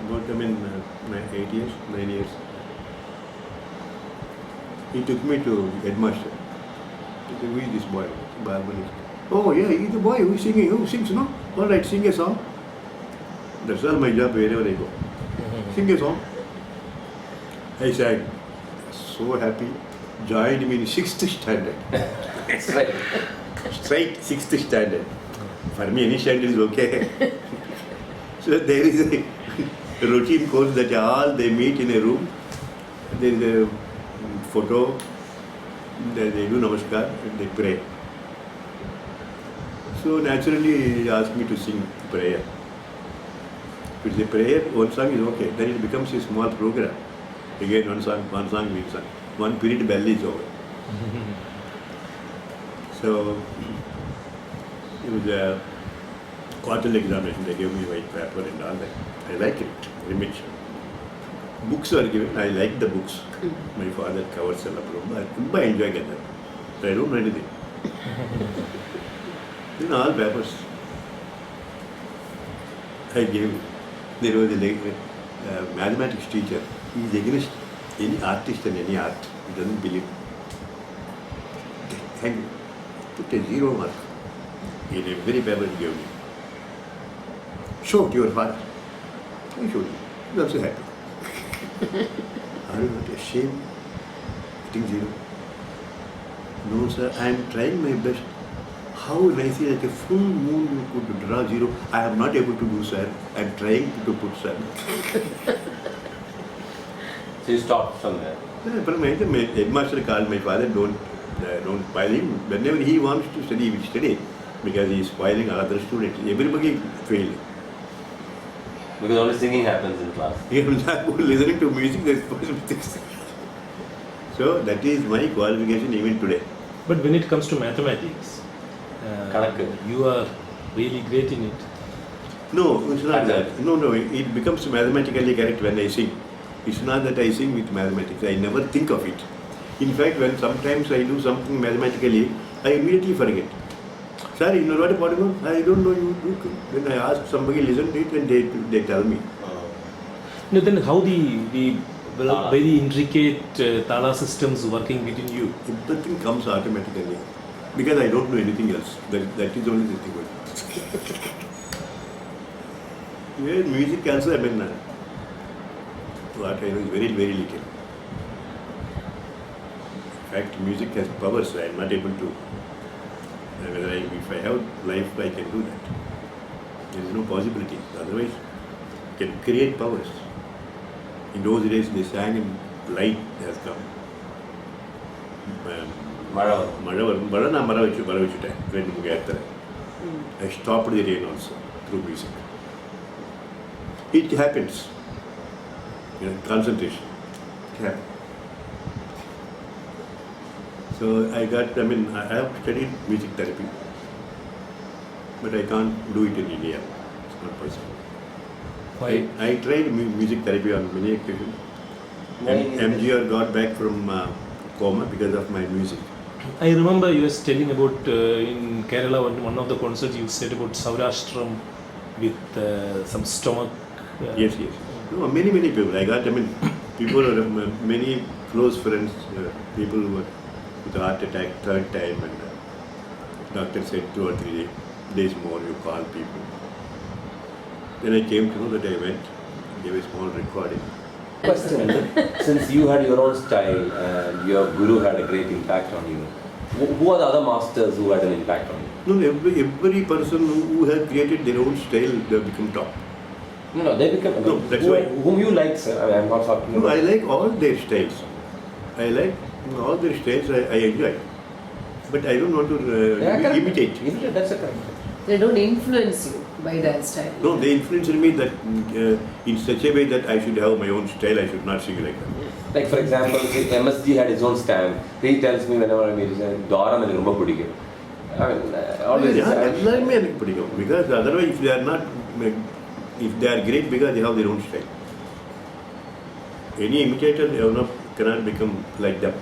About, my 8 years, 9 years. He took me to headmaster. He said, who is this boy? Balamuralikrishna. Oh yeah, he's the boy who is singing. Who sings, no? All right, sing a song. That's all my job wherever I go. Sing a song. I sang. So happy. Joined me in 6th standard. Straight. Straight 6th standard. For me, any standard is okay. So there is a routine course that all they meet in a room. There is a photo. They do namaskar and they pray. So naturally, he asked me to sing prayer. If it's a prayer, one song is okay. Then it becomes a small program. Again, one song, week song. One period bell is over. So it was a quarterly examination. They gave me white paper and all that. I like it very much. Books were given. I like the books. My father covers a lot. I enjoy them. So I don't know anything. In all papers, I gave. There was a mathematics teacher. He is against any artist and any art. He doesn't believe. And put a 0 mark in every paper he gave me. Show to your father. I showed him. He was also happy. Are you not ashamed of getting 0? No, sir, I am trying my best. How nicely, like a full moon, you could draw 0. I am not able to do, sir. I am trying to put, sir. So you stopped from there? My headmaster called my father, don't spoil him. Whenever he wants to study, he will study. Because he is spoiling other students. Everybody failed. Because only singing happens in class. He was not listening to music, there is possibilities. So that is my qualification even today. But when it comes to mathematics, you are really great in it. No, it's not that. No, it becomes mathematically correct when I sing. It's not that I sing with mathematics. I never think of it. In fact, when sometimes I do something mathematically, I immediately forget. Sir, you know what about it? I don't know you do. When I ask somebody listen to it and they tell me. No, then how the very intricate tala systems working between you? Everything comes automatically. Because I don't know anything else. That is only the thing. Yeah, music also, what I know is very, very little. In fact, music has powers. I am not able to. If I have life, I can do that. There is no possibility. Otherwise, I can create powers. In those days, they sang and light has come. I stopped the rain also through music. It happens. Concentration. It happens. So I have studied music therapy, but I can't do it in India. It's not possible. Why? I tried music therapy on many occasions. MGR got back from coma because of my music. I remember you was telling about in Kerala, one of the concerts you said about Saurashtram with some stomach. Yes. No, many people. I got, people, many close friends, people who were with a heart attack, 3rd time, and doctor said 2 or 3 days more, you call people. Then I came to know that I went, gave a small recording. Question, since you had your own style and your guru had a great impact on you, who are the other masters who had an impact on you? No, every person who has created their own style, they become top. No, they become. No, that's why. Whom you like, sir? I'm not talking No, about. I like all their styles. I like all their styles. I enjoy, but I don't want to imitate. That's a correct. They don't influence you, by their style? No, they influenced me that in such a way that I should have my own style. I should not sing like that. Like for example, if MSG had his own stamp, he tells me whenever I meet him, Dora எனக்கு ரொம்ப பிடிக்கும். I mean, always. எல்லாருமே எனக்கு பிடிக்கும். Because otherwise, if they are not, if they are great, because they have their own style. Any imitator, cannot become like them.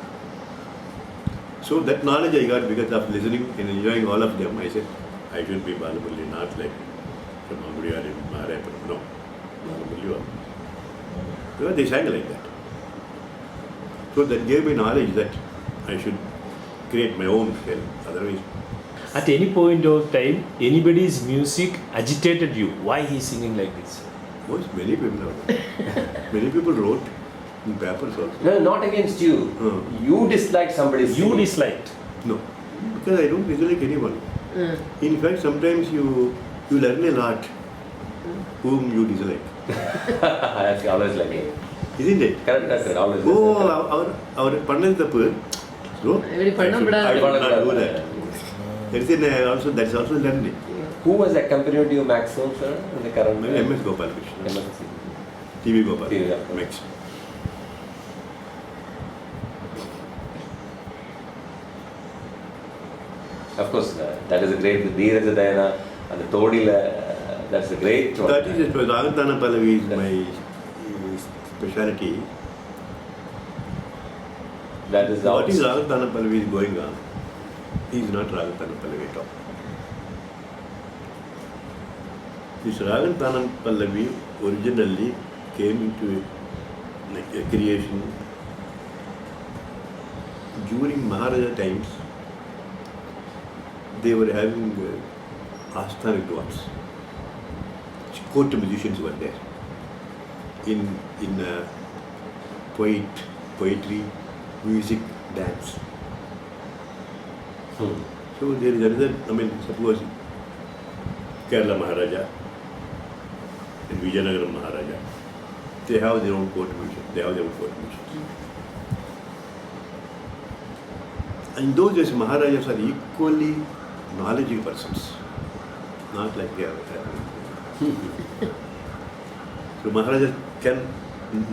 So that knowledge I got because of listening and enjoying all of them. I said, I should be Balamurali, not like from Ambudi or Maharashtra. No, Balamurali. Because they sang like that. So that gave me knowledge that I should create my own style. Otherwise, At any point of time, anybody's music agitated you. Why he's singing like this? many people have. Many people wrote in papers also. No, not against you. You dislike somebody's You singing. disliked. No, because I don't dislike anyone. In fact, sometimes you learn a lot whom you dislike. I always like it. Isn't it? Correct, correct. Always. Our பண்ணது தப்பு. So இப்படி பண்ணக்கூடாது. I should not do that. That's also learning. Who was accompanied you maximum, sir, in the current? MS Gopalakrishna. MS. TV Gopal. TV, yeah. Max. Of course, that is a great Dheeraj Dayana and the Todila. That's a great one. That is it. Ragantana Pallavi is my speciality. That is What is Ragantana Pallavi is going on? He is not Ragantana Pallavi at all. This Ragantana Pallavi originally came into a creation during Maharaja times. They were having Asthana Dwats. Court musicians were there. In poetry, music, dance. So there is another, suppose Kerala Maharaja and Vijayanagara Maharaja, they have their own court musicians. In those days, Maharajas are equally knowledgeable persons, not like they are. So Maharaja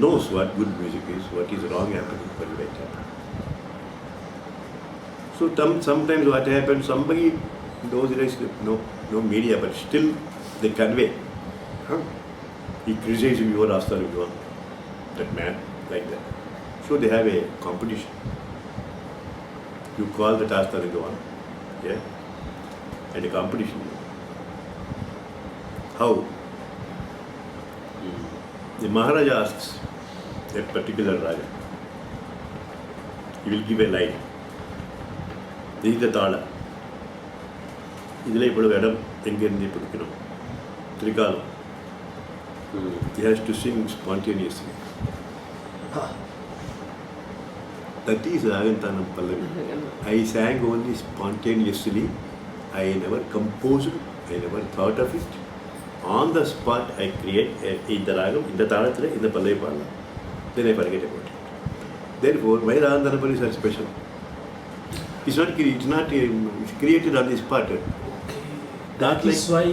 knows what good music is, what is wrong happening, what is right happening. So sometimes what happens, somebody in those days, no media, but still they convey. He criticizes your Asthana Vidwan, that man, like that. So they have a competition. You call that Asthana Vidwan, yeah, and a competition. How? The Maharaja asks a particular Raja. He will give a line. This is the Tala. Idile ippudu vedam engendi pudikino. Trikalam. He has to sing spontaneously. That is Ragantana Pallavi. I sang only spontaneously. I never composed. I never thought of it. On the spot, I create in the ragam, in the talathile, in the Pallavi Pala. Then I forget about it. Therefore, my Ragantana Pallavi is special. It's created on the spot. That is why,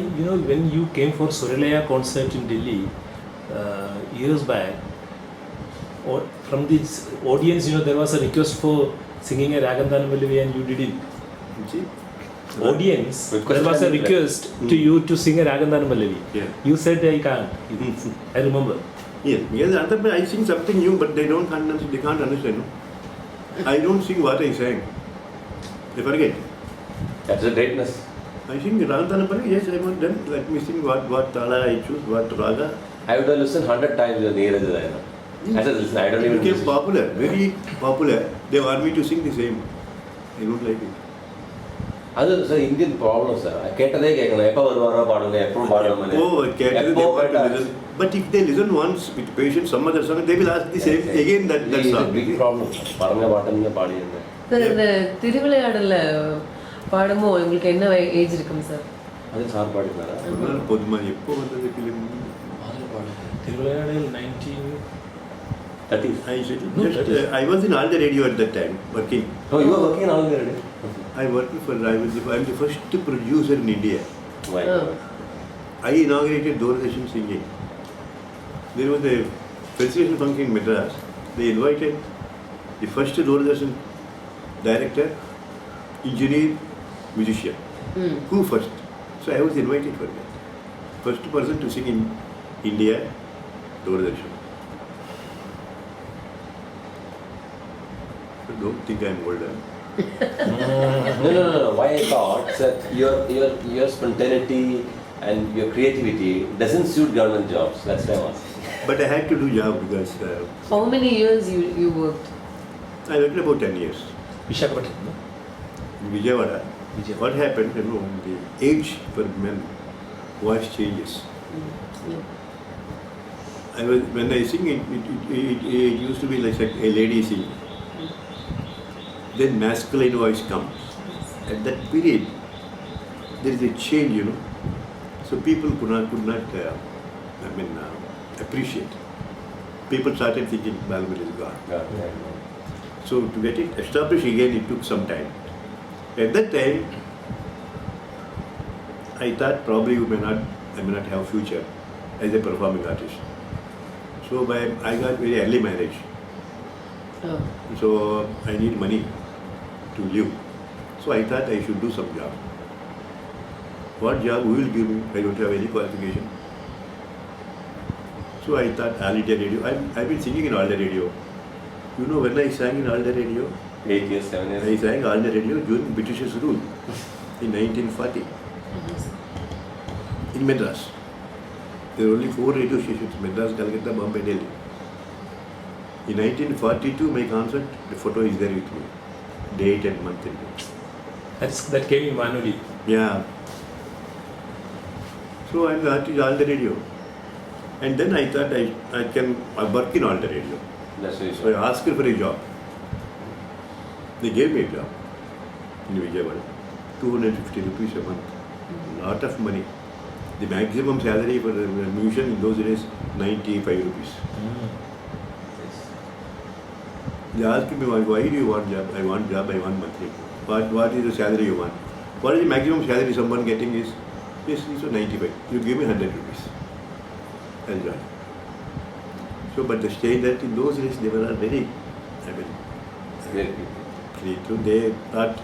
when you came for Suralaya concert in Delhi years back, or from this audience, there was a request for singing a Ragantana Pallavi and you did it. See? Audience, there was a request to you to sing a Ragantana Pallavi. Yeah. You said I can't. I remember. Yes, because I sing something new, but they can't understand. No? I don't sing what I sang. They forget. That's a greatness. I sing Ragantana Pallavi, yes, I want them. Let me sing what Tala I choose, what Raga. I would have listened 100 times to Dheeraj Dayana. I said, listen, I don't It even became listen. popular, very popular. They want me to sing the same. I don't like it. That's an Indian problem, sir. I can't take it. But if they listen once with patience, some other song, they will ask the same again. That It's a song. big problem. Sir இந்த திருவிளையாடல பாடமும் உங்களுக்கு என்ன age இருக்குங்க sir? அது sir பாடினாரா? பொதுமா எப்போ வந்தது film? Tiruvalayaadal 1930s. I was in all the radio at that time working. Oh, you were working in all the radio? I'm the first producer in India. Why? I inaugurated Doordarshan singing. There was a presentation function in Madras. They invited the first Doordarshan director, engineer, musician. Who first? So I was invited for that. First person to sing in India, Doordarshan. So don't think I'm older. No. Why I thought that your spontaneity and your creativity doesn't suit government jobs. That's why I'm asking. But I had to do job because How many years you worked? I worked about 10 years. Visakhapatnam, no? In Vijayawada. Vijayawada. What happened, the age for men, voice changes. When I sing, it used to be like a lady singing. Then masculine voice comes. At that period, there is a change, So people could not appreciate. People started thinking Balamurali is gone. Yeah. So to get it established again, it took some time. At that time, I thought probably I may not have future as a performing artist. So I got very early marriage. Oh. So I need money to live. So I thought I should do some job. What job will give me? I don't have any qualification. So I thought All India Radio. I've been singing in All India Radio. When I sang in All India Radio? 8 years, 7 years. I sang All India Radio during British's rule in 1940 in Madras. There were only 4 radio stations: Madras, Calcutta, Bombay, Delhi. In 1942, my concert, the photo is there with me. Date and month and day. That came in manually. Yeah. So I'm the artist All the Radio. And then I thought I work in All the Radio. That's what you So said. I asked for a job. They gave me a job in Vijayawada. 250 rupees a month. Lot of money. The maximum salary for a musician in those days, 95 rupees. They asked me, why do you want job? I want job, I want monthly. What is the salary you want? What is the maximum salary someone getting is? Yes, so 95. You give me 100 rupees. I'll join. So, but the stage that in those days, they were not very, Very creative. They thought,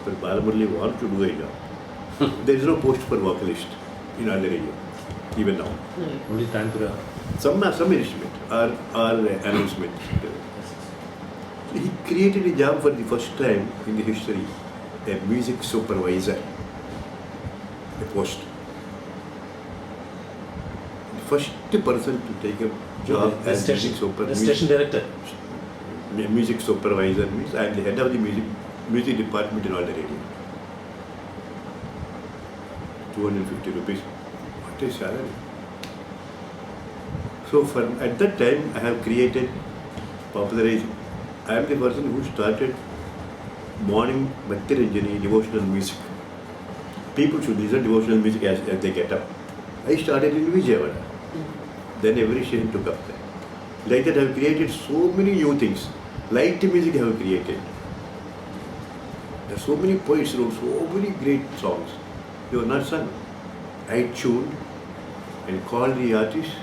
but Balamurali want to do a job. There is no post for vocalist in All the Radio, even now. Only Tanpura. Some instrument or announcement. So he created a job for the first time in the history, a music supervisor, a post. The first person to take a job The as station, music supervisor. the station director. Music supervisor means I am the head of the music department in All the Radio. 250 rupees. What a salary. So at that time I have created, popularized. I am the person who started morning Bhakti Ranjani devotional music. People should listen devotional music as they get up. I started in Vijayawada. Then every station took up that. Like that I have created so many new things. Light music I have created. There are so many poets wrote so many great songs. They were not sung. I tuned and called the artists.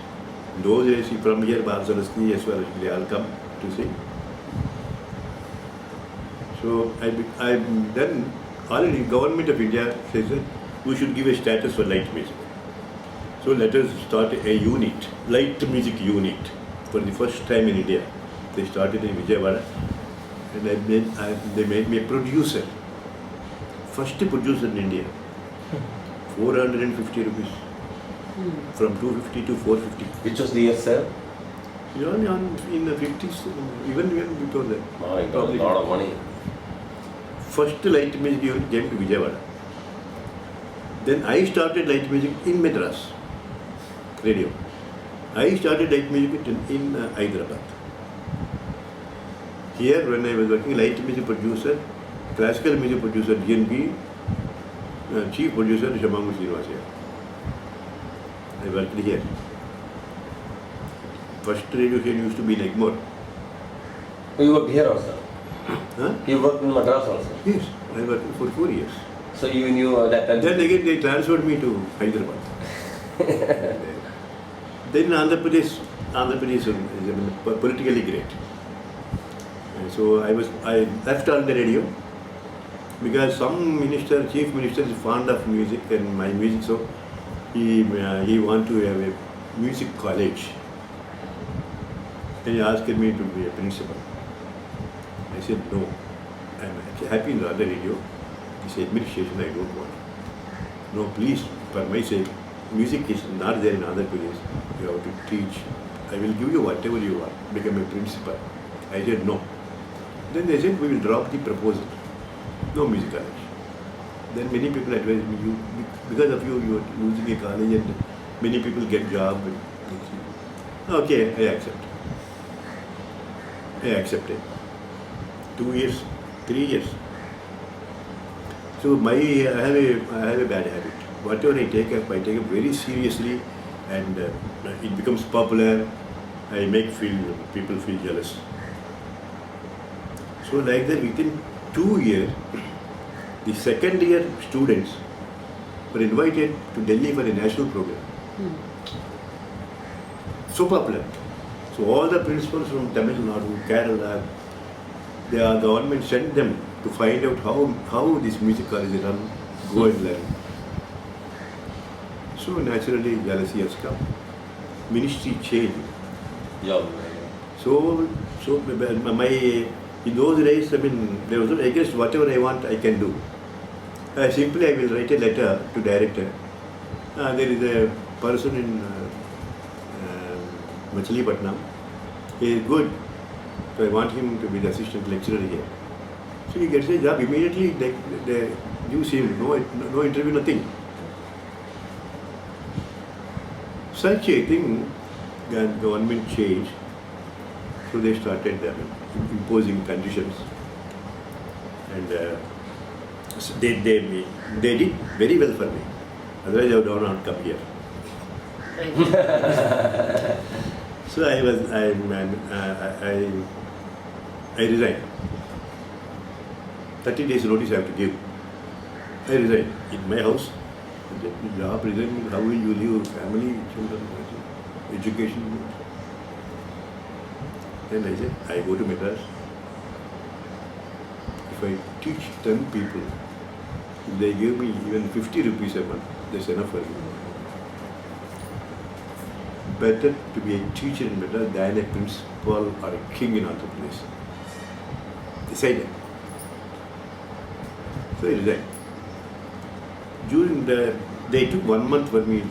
Those days from here, Balamuralikrishna as well as they all come to sing. So I then already government of India says that we should give a status for light music. So let us start a unit, light music unit. For the first time in India, they started in Vijayawada, and they made me a producer. First producer in India. 450 rupees. From 250 to 450. Which was the year, sir? In the 50s, even before that. My God, a lot of money. First light music unit came to Vijayawada. Then I started light music in Madras radio. I started light music in Hyderabad. Here, when I was working light music producer, classical music producer DNP, chief producer Shamangu Srinivasa. I worked here. First radio station used to be in Egmore. You worked here also? Huh? You worked in Madras also? Yes, I worked for 4 years. So you knew that time? Then again they transferred me to Hyderabad. Then Andhra Pradesh is politically great. And so I left all the radio because some chief minister is fond of music and my music, so he want to have a music college. Then he asked me to be a principal. I said no. I'm happy in the other radio. This administration I don't want. No, please, for my sake, music is not there in other places. You have to teach. I will give you whatever you want. Become a principal. I said no. Then they said we will drop the proposal. No music college. Then many people advised me, because of you are losing a college and many people get job. Okay, I accepted. 2 years, 3 years. So I have a bad habit. Whatever I take up very seriously, and it becomes popular. I make people feel jealous. So like that, within 2 years, the second year students were invited to Delhi for a national program. So popular. So all the principals from Tamil Nadu, Kerala, the government sent them to find out how this music college is run, go and learn. So naturally jealousy has come. Ministry changed. Yeah. So in those days, there was no against whatever I want, I can do. Simply I will write a letter to director. There is a person in Machilipatnam. He is good. So I want him to be the assistant lecturer here. So he gets a job immediately. They use him. No interview, nothing. Such a thing, government changed. So they started imposing conditions, and they did very well for me. Otherwise, I would not come here. So I resigned. 30 days notice I have to give. I resigned in my house. Job resign, how will you live? Family, children, education. Then I said, I go to Madras. If I teach 10 people, if they give me even 50 rupees a month, that's enough for me. Better to be a teacher in Madras than a principal or a king in other place. Decided. So I resigned. They took 1 month for me to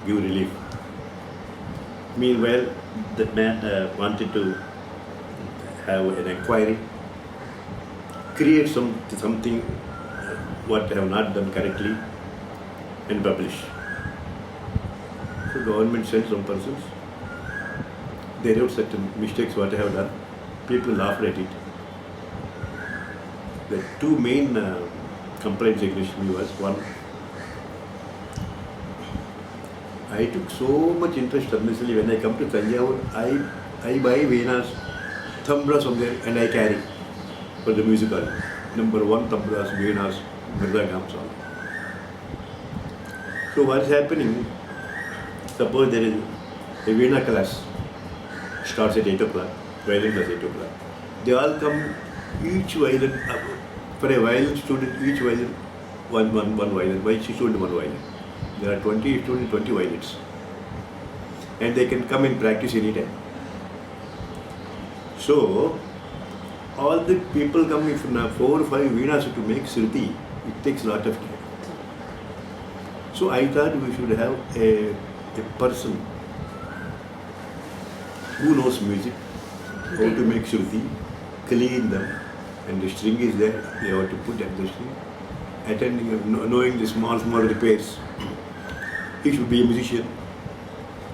give relief. Meanwhile, that man wanted to have an inquiry, create something what I have not done correctly, and publish. So government sent some persons. They wrote certain mistakes what I have done. People laughed at it. The two main complaints against me was one. I took so much interest unnecessarily. When I come to Tanjavur, I buy Veenas, tambras from there, and I carry for the music hall. Number 1 tambras, Veenas, Mirdagams, all. So what is happening? Suppose there is a Veena class, starts at 8 o'clock, violin class 8 o'clock. They all come, each violin, for a violin student, each violin, one violin, each student one violin. There are 20 students, 20 violins. And they can come and practice anytime. So, all the people coming from 4 or 5 Veenas to make Sruti, it takes a lot of time. So I thought we should have a person who knows music, how to make Shruti, clean them, and the string is there, they have to put at the string, knowing the small repairs. He should be a musician.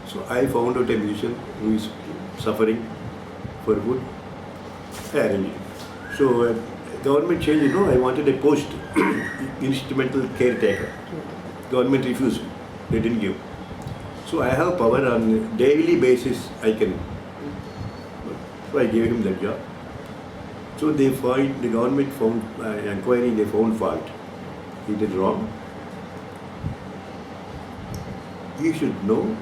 So I found out a musician who is suffering for food. I arranged it. So government changed, I wanted a post, instrumental caretaker. Government refused, they didn't give. So I have power on daily basis, I can. So I gave him that job. So the government found, inquiry, they found fault. He did wrong. he should know,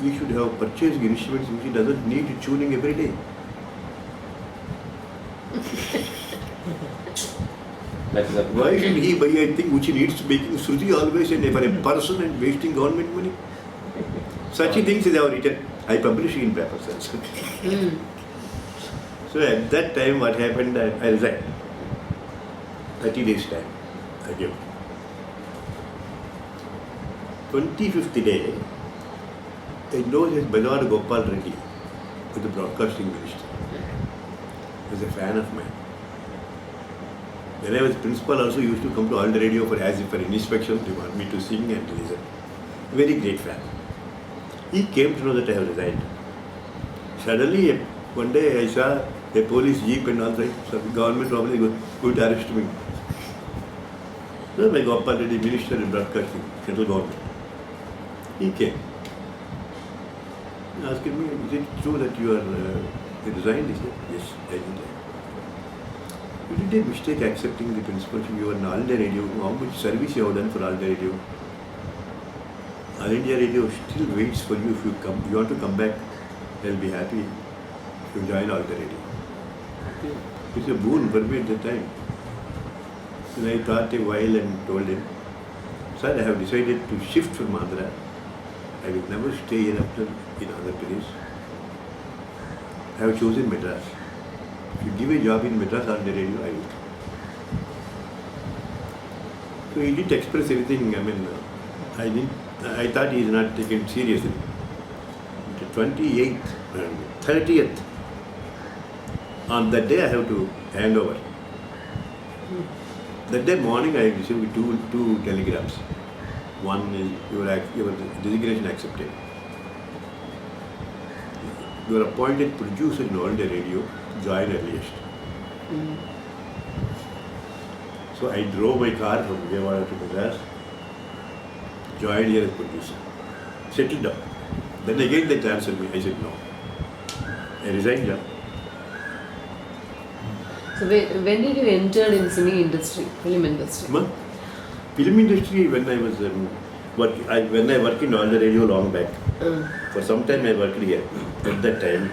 he should have purchased instruments which he doesn't need tuning every day. Why should he buy a thing which he needs to make Shruti always and for a person and wasting government money? Such things they have written. I publish in papers also. So at that time what happened, I resigned. 30 days time I gave. 25th day, I know his Bernard Gopal Reddy, was the broadcasting minister. He was a fan of mine. When I was principal also used to come to all the radio for as if for inspection, they want me to sing and listen. Very great fan. He came to know that I have resigned. Suddenly one day I saw a police jeep and all that, so the government probably going to arrest me. So my Gopal Reddy, minister in broadcasting, central government. He came. He asked me, is it true that you are resigned? He said, yes, I did. You did a mistake accepting the principalship. You were in All India Radio. How much service you have done for All India Radio? All India Radio still waits for you if you come. You want to come back, they'll be happy if you join All India Radio. It's a boon for me at the time. And I thought a while and told him, sir, I have decided to shift from Andhra. I will never stay hereafter in Andhra Pradesh. I have chosen Madras. If you give a job in Madras on the radio, I will. So he didn't express anything. I thought he is not taken seriously. The 28th and 30th, on that day I have to hand over. That day morning I received two telegrams. One is your designation accepted. You are appointed producer in All India Radio, join earliest. So I drove my car from Vijayawada to Madras, joined here as producer, settled down. Then again they transferred me. I said no. I resigned job. So when did you enter in singing industry, film industry? Film industry, when I was when I worked in All India Radio long back. For some time I worked here. At that time,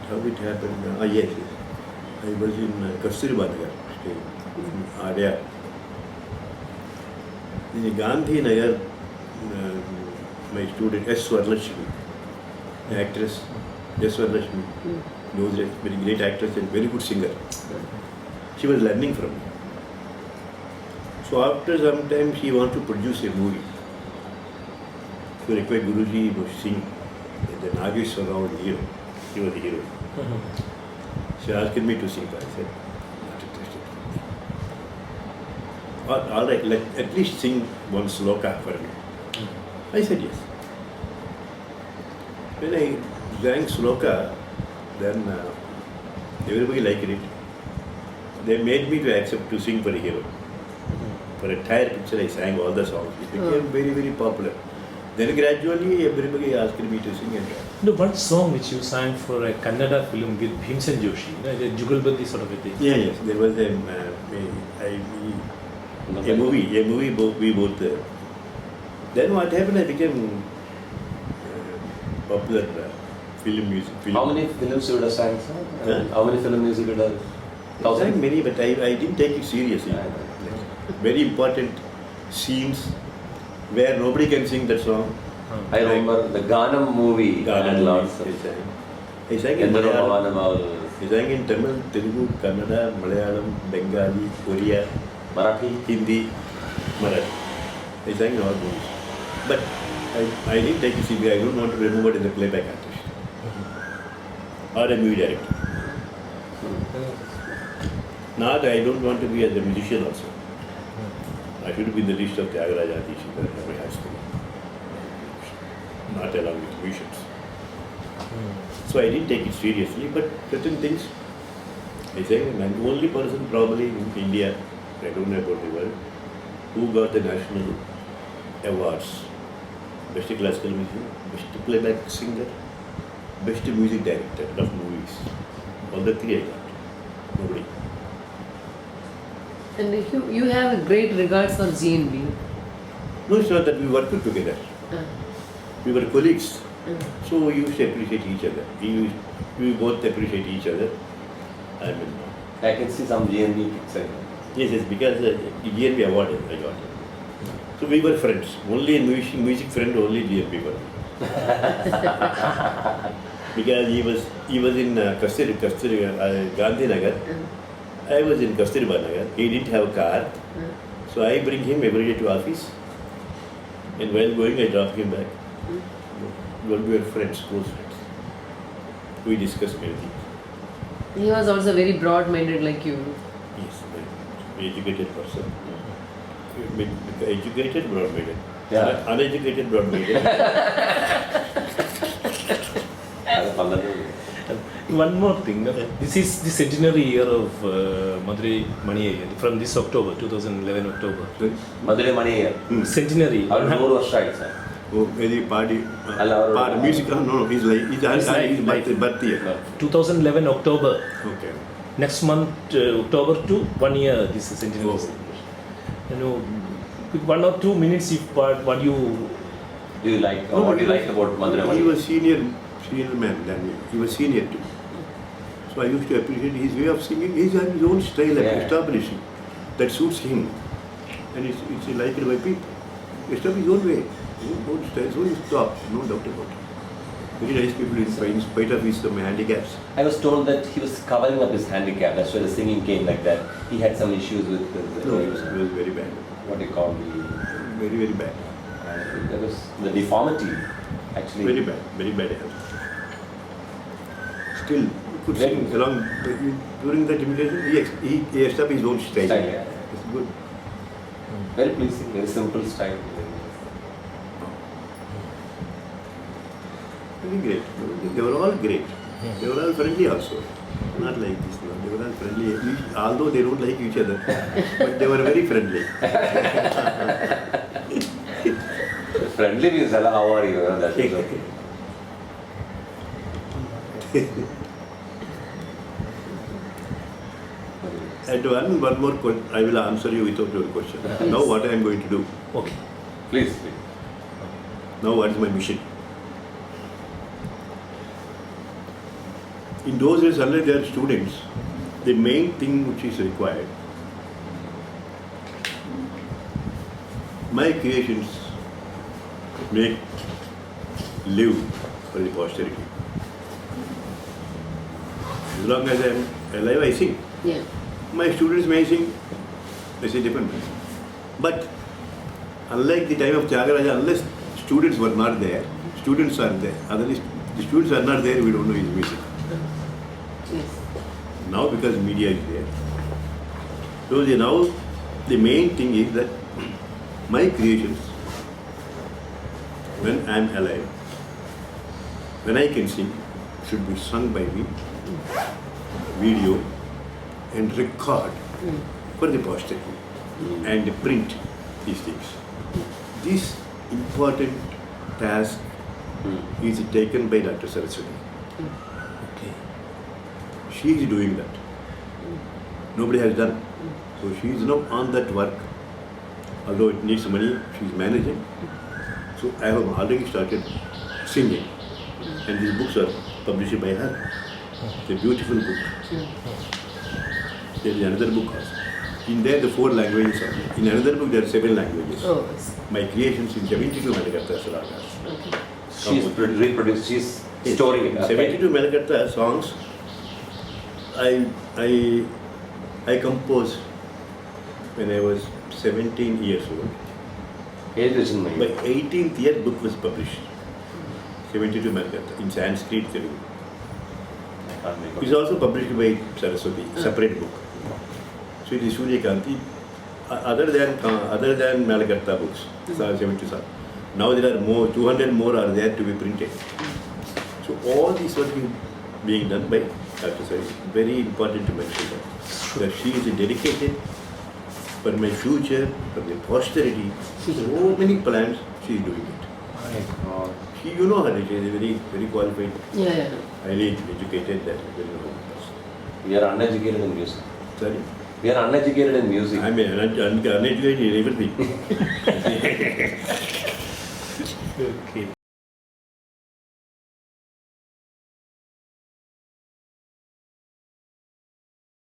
how it happened? Yes. I was in Kasturba Nagar, in Adya. In Gandhi Nagar, my student S. Swarnashmi, actress S. Swarnashmi, knows a very great actress and very good singer. She was learning from me. So after some time, she wanted to produce a movie. So required Guruji to sing. The Nageshwar Rao was the hero. He was the hero. She asked me to sing. I said, not interested. All right, at least sing one sloka for me. I said yes. When I sang sloka, then everybody liked it. They made me to accept to sing for a hero. For a entire picture, I sang all the songs. It became very, very popular. Then gradually, everybody asked me to sing. No, one song which you sang for a Kannada film with Bhimsen Joshi, the Jugalbandi sort of a thing. Yeah, yes. There was a movie we both. Then what happened? I became popular film music. How many films you would have sang, sir? Huh? How many film music you would have? I sang many, but I didn't take it seriously. Very important scenes where nobody can sing that song. I remember the Ganam movie. Ganam lots of. I sang in Malayalam. I sang in Tamil, Telugu, Kannada, Malayalam, Bengali, Korea, Marathi, Hindi, Marathi. I sang in all those. But I didn't take it seriously. I don't want to remember it as a playback artist or a movie director. Now I don't want to be as a musician also. I should be in the list of Tyagaraja Adishika in my high school. Not along with musicians. So I didn't take it seriously, but certain things, I say, I'm the only person probably in India, I don't know about the world, who got the national awards. Best classical music, best playback singer, best music director of movies. All the three I got. Nobody. And you have a great regards for GNB. No, it's not that we worked together. We were colleagues. So we used to appreciate each other. We both appreciate each other. I mean, I can see some GNB picture. yes, because GNB award I got. So we were friends. Only in music friend, only GNB were. Because he was in Kasturi Gandhi Nagar. I was in Kasturba Nagar. He didn't have a car. So I bring him every day to office. And while going, I drop him back. We were friends, close friends. We discussed many things. He was also very broad-minded like you. Yes, educated person. Educated, broad-minded. Yeah. Uneducated, broad-minded. One more thing. This is the centenary year of Madurai Maniya from this October, 2011 October. Madurai Maniya. Centenary. Our 100 ವರ್ಷ ಆಯ್ತು sir. Oh, very party. Music. No, he's birth year. 2011 October. Okay. Next month, October to 1 year. This is centenary. You know, with 1 or 2 minutes, if what you Do you like, what do you like about Madurai He Maniya? was senior man than me. He was senior too. So I used to appreciate his way of singing. He has his own style of establishing that suits him, and it's liked by people. Establish his own way, his own style, his own stop, no doubt about it. Very nice people in spite of his handicaps. I was told that he was covering up his handicap. That's why the singing came like that. He had some issues with No, it was very bad. what do you call Very, very bad. that was the deformity actually. Very bad. Very bad health. Still, he could sing along. During that imitation, he established his own style. Style, yeah. It's good. Very pleasing, very simple style. Very great. They were all great. They were all friendly also. Not like this. No. They were all friendly. Although they don't like each other, but they were very friendly. Friendly means how are you? That is okay. And one more question. I will answer you without your question. Now what I am going to do? okay. Please. Now what is my mission? In those days, unless they are students, the main thing which is required, my creations live for the posterity. As long as I am alive, I sing. Yeah. My students may sing, that's a different matter. But unlike the time of Tyagaraja, unless students were not there, students are there. Otherwise, the students are not there, we don't know his music. Yes. Now because media is there. So now the main thing is that my creations, when I am alive, when I can sing, should be sung by me, video and record for the posterity and print these things. This important task is taken by Dr. Saraswati. Okay. She is doing that. Nobody has done. So she is now on that work. Although it needs money, she is managing. So I have already started singing. And these books are published by her. It's a beautiful book. There is another book also. In there the 4 languages are. In another book there are 7 languages. Oh, yes. My creations in 72 Malakarta ragas. Okay. She's reproduced, she's storing it. 72 Malakarta songs I composed when I was 17 years old. My 18th year book was published. 72 Malakarta in Sanskrit Telugu. It's also published by Saraswati, separate book. So it is Surya Kanti. Other than Malakarta books, 77. Now there are more, 200 more are there to be printed. So all this work is being done by Dr. Sari. Very important to mention that she is dedicated for my future, for the posterity. So many plans she is doing it. She, you know her, she is a very, very qualified, Yeah, yeah. highly educated, that very knowledgeable person. You are uneducated in music. Sorry? We are uneducated in music. I mean, uneducated in everything. Okay.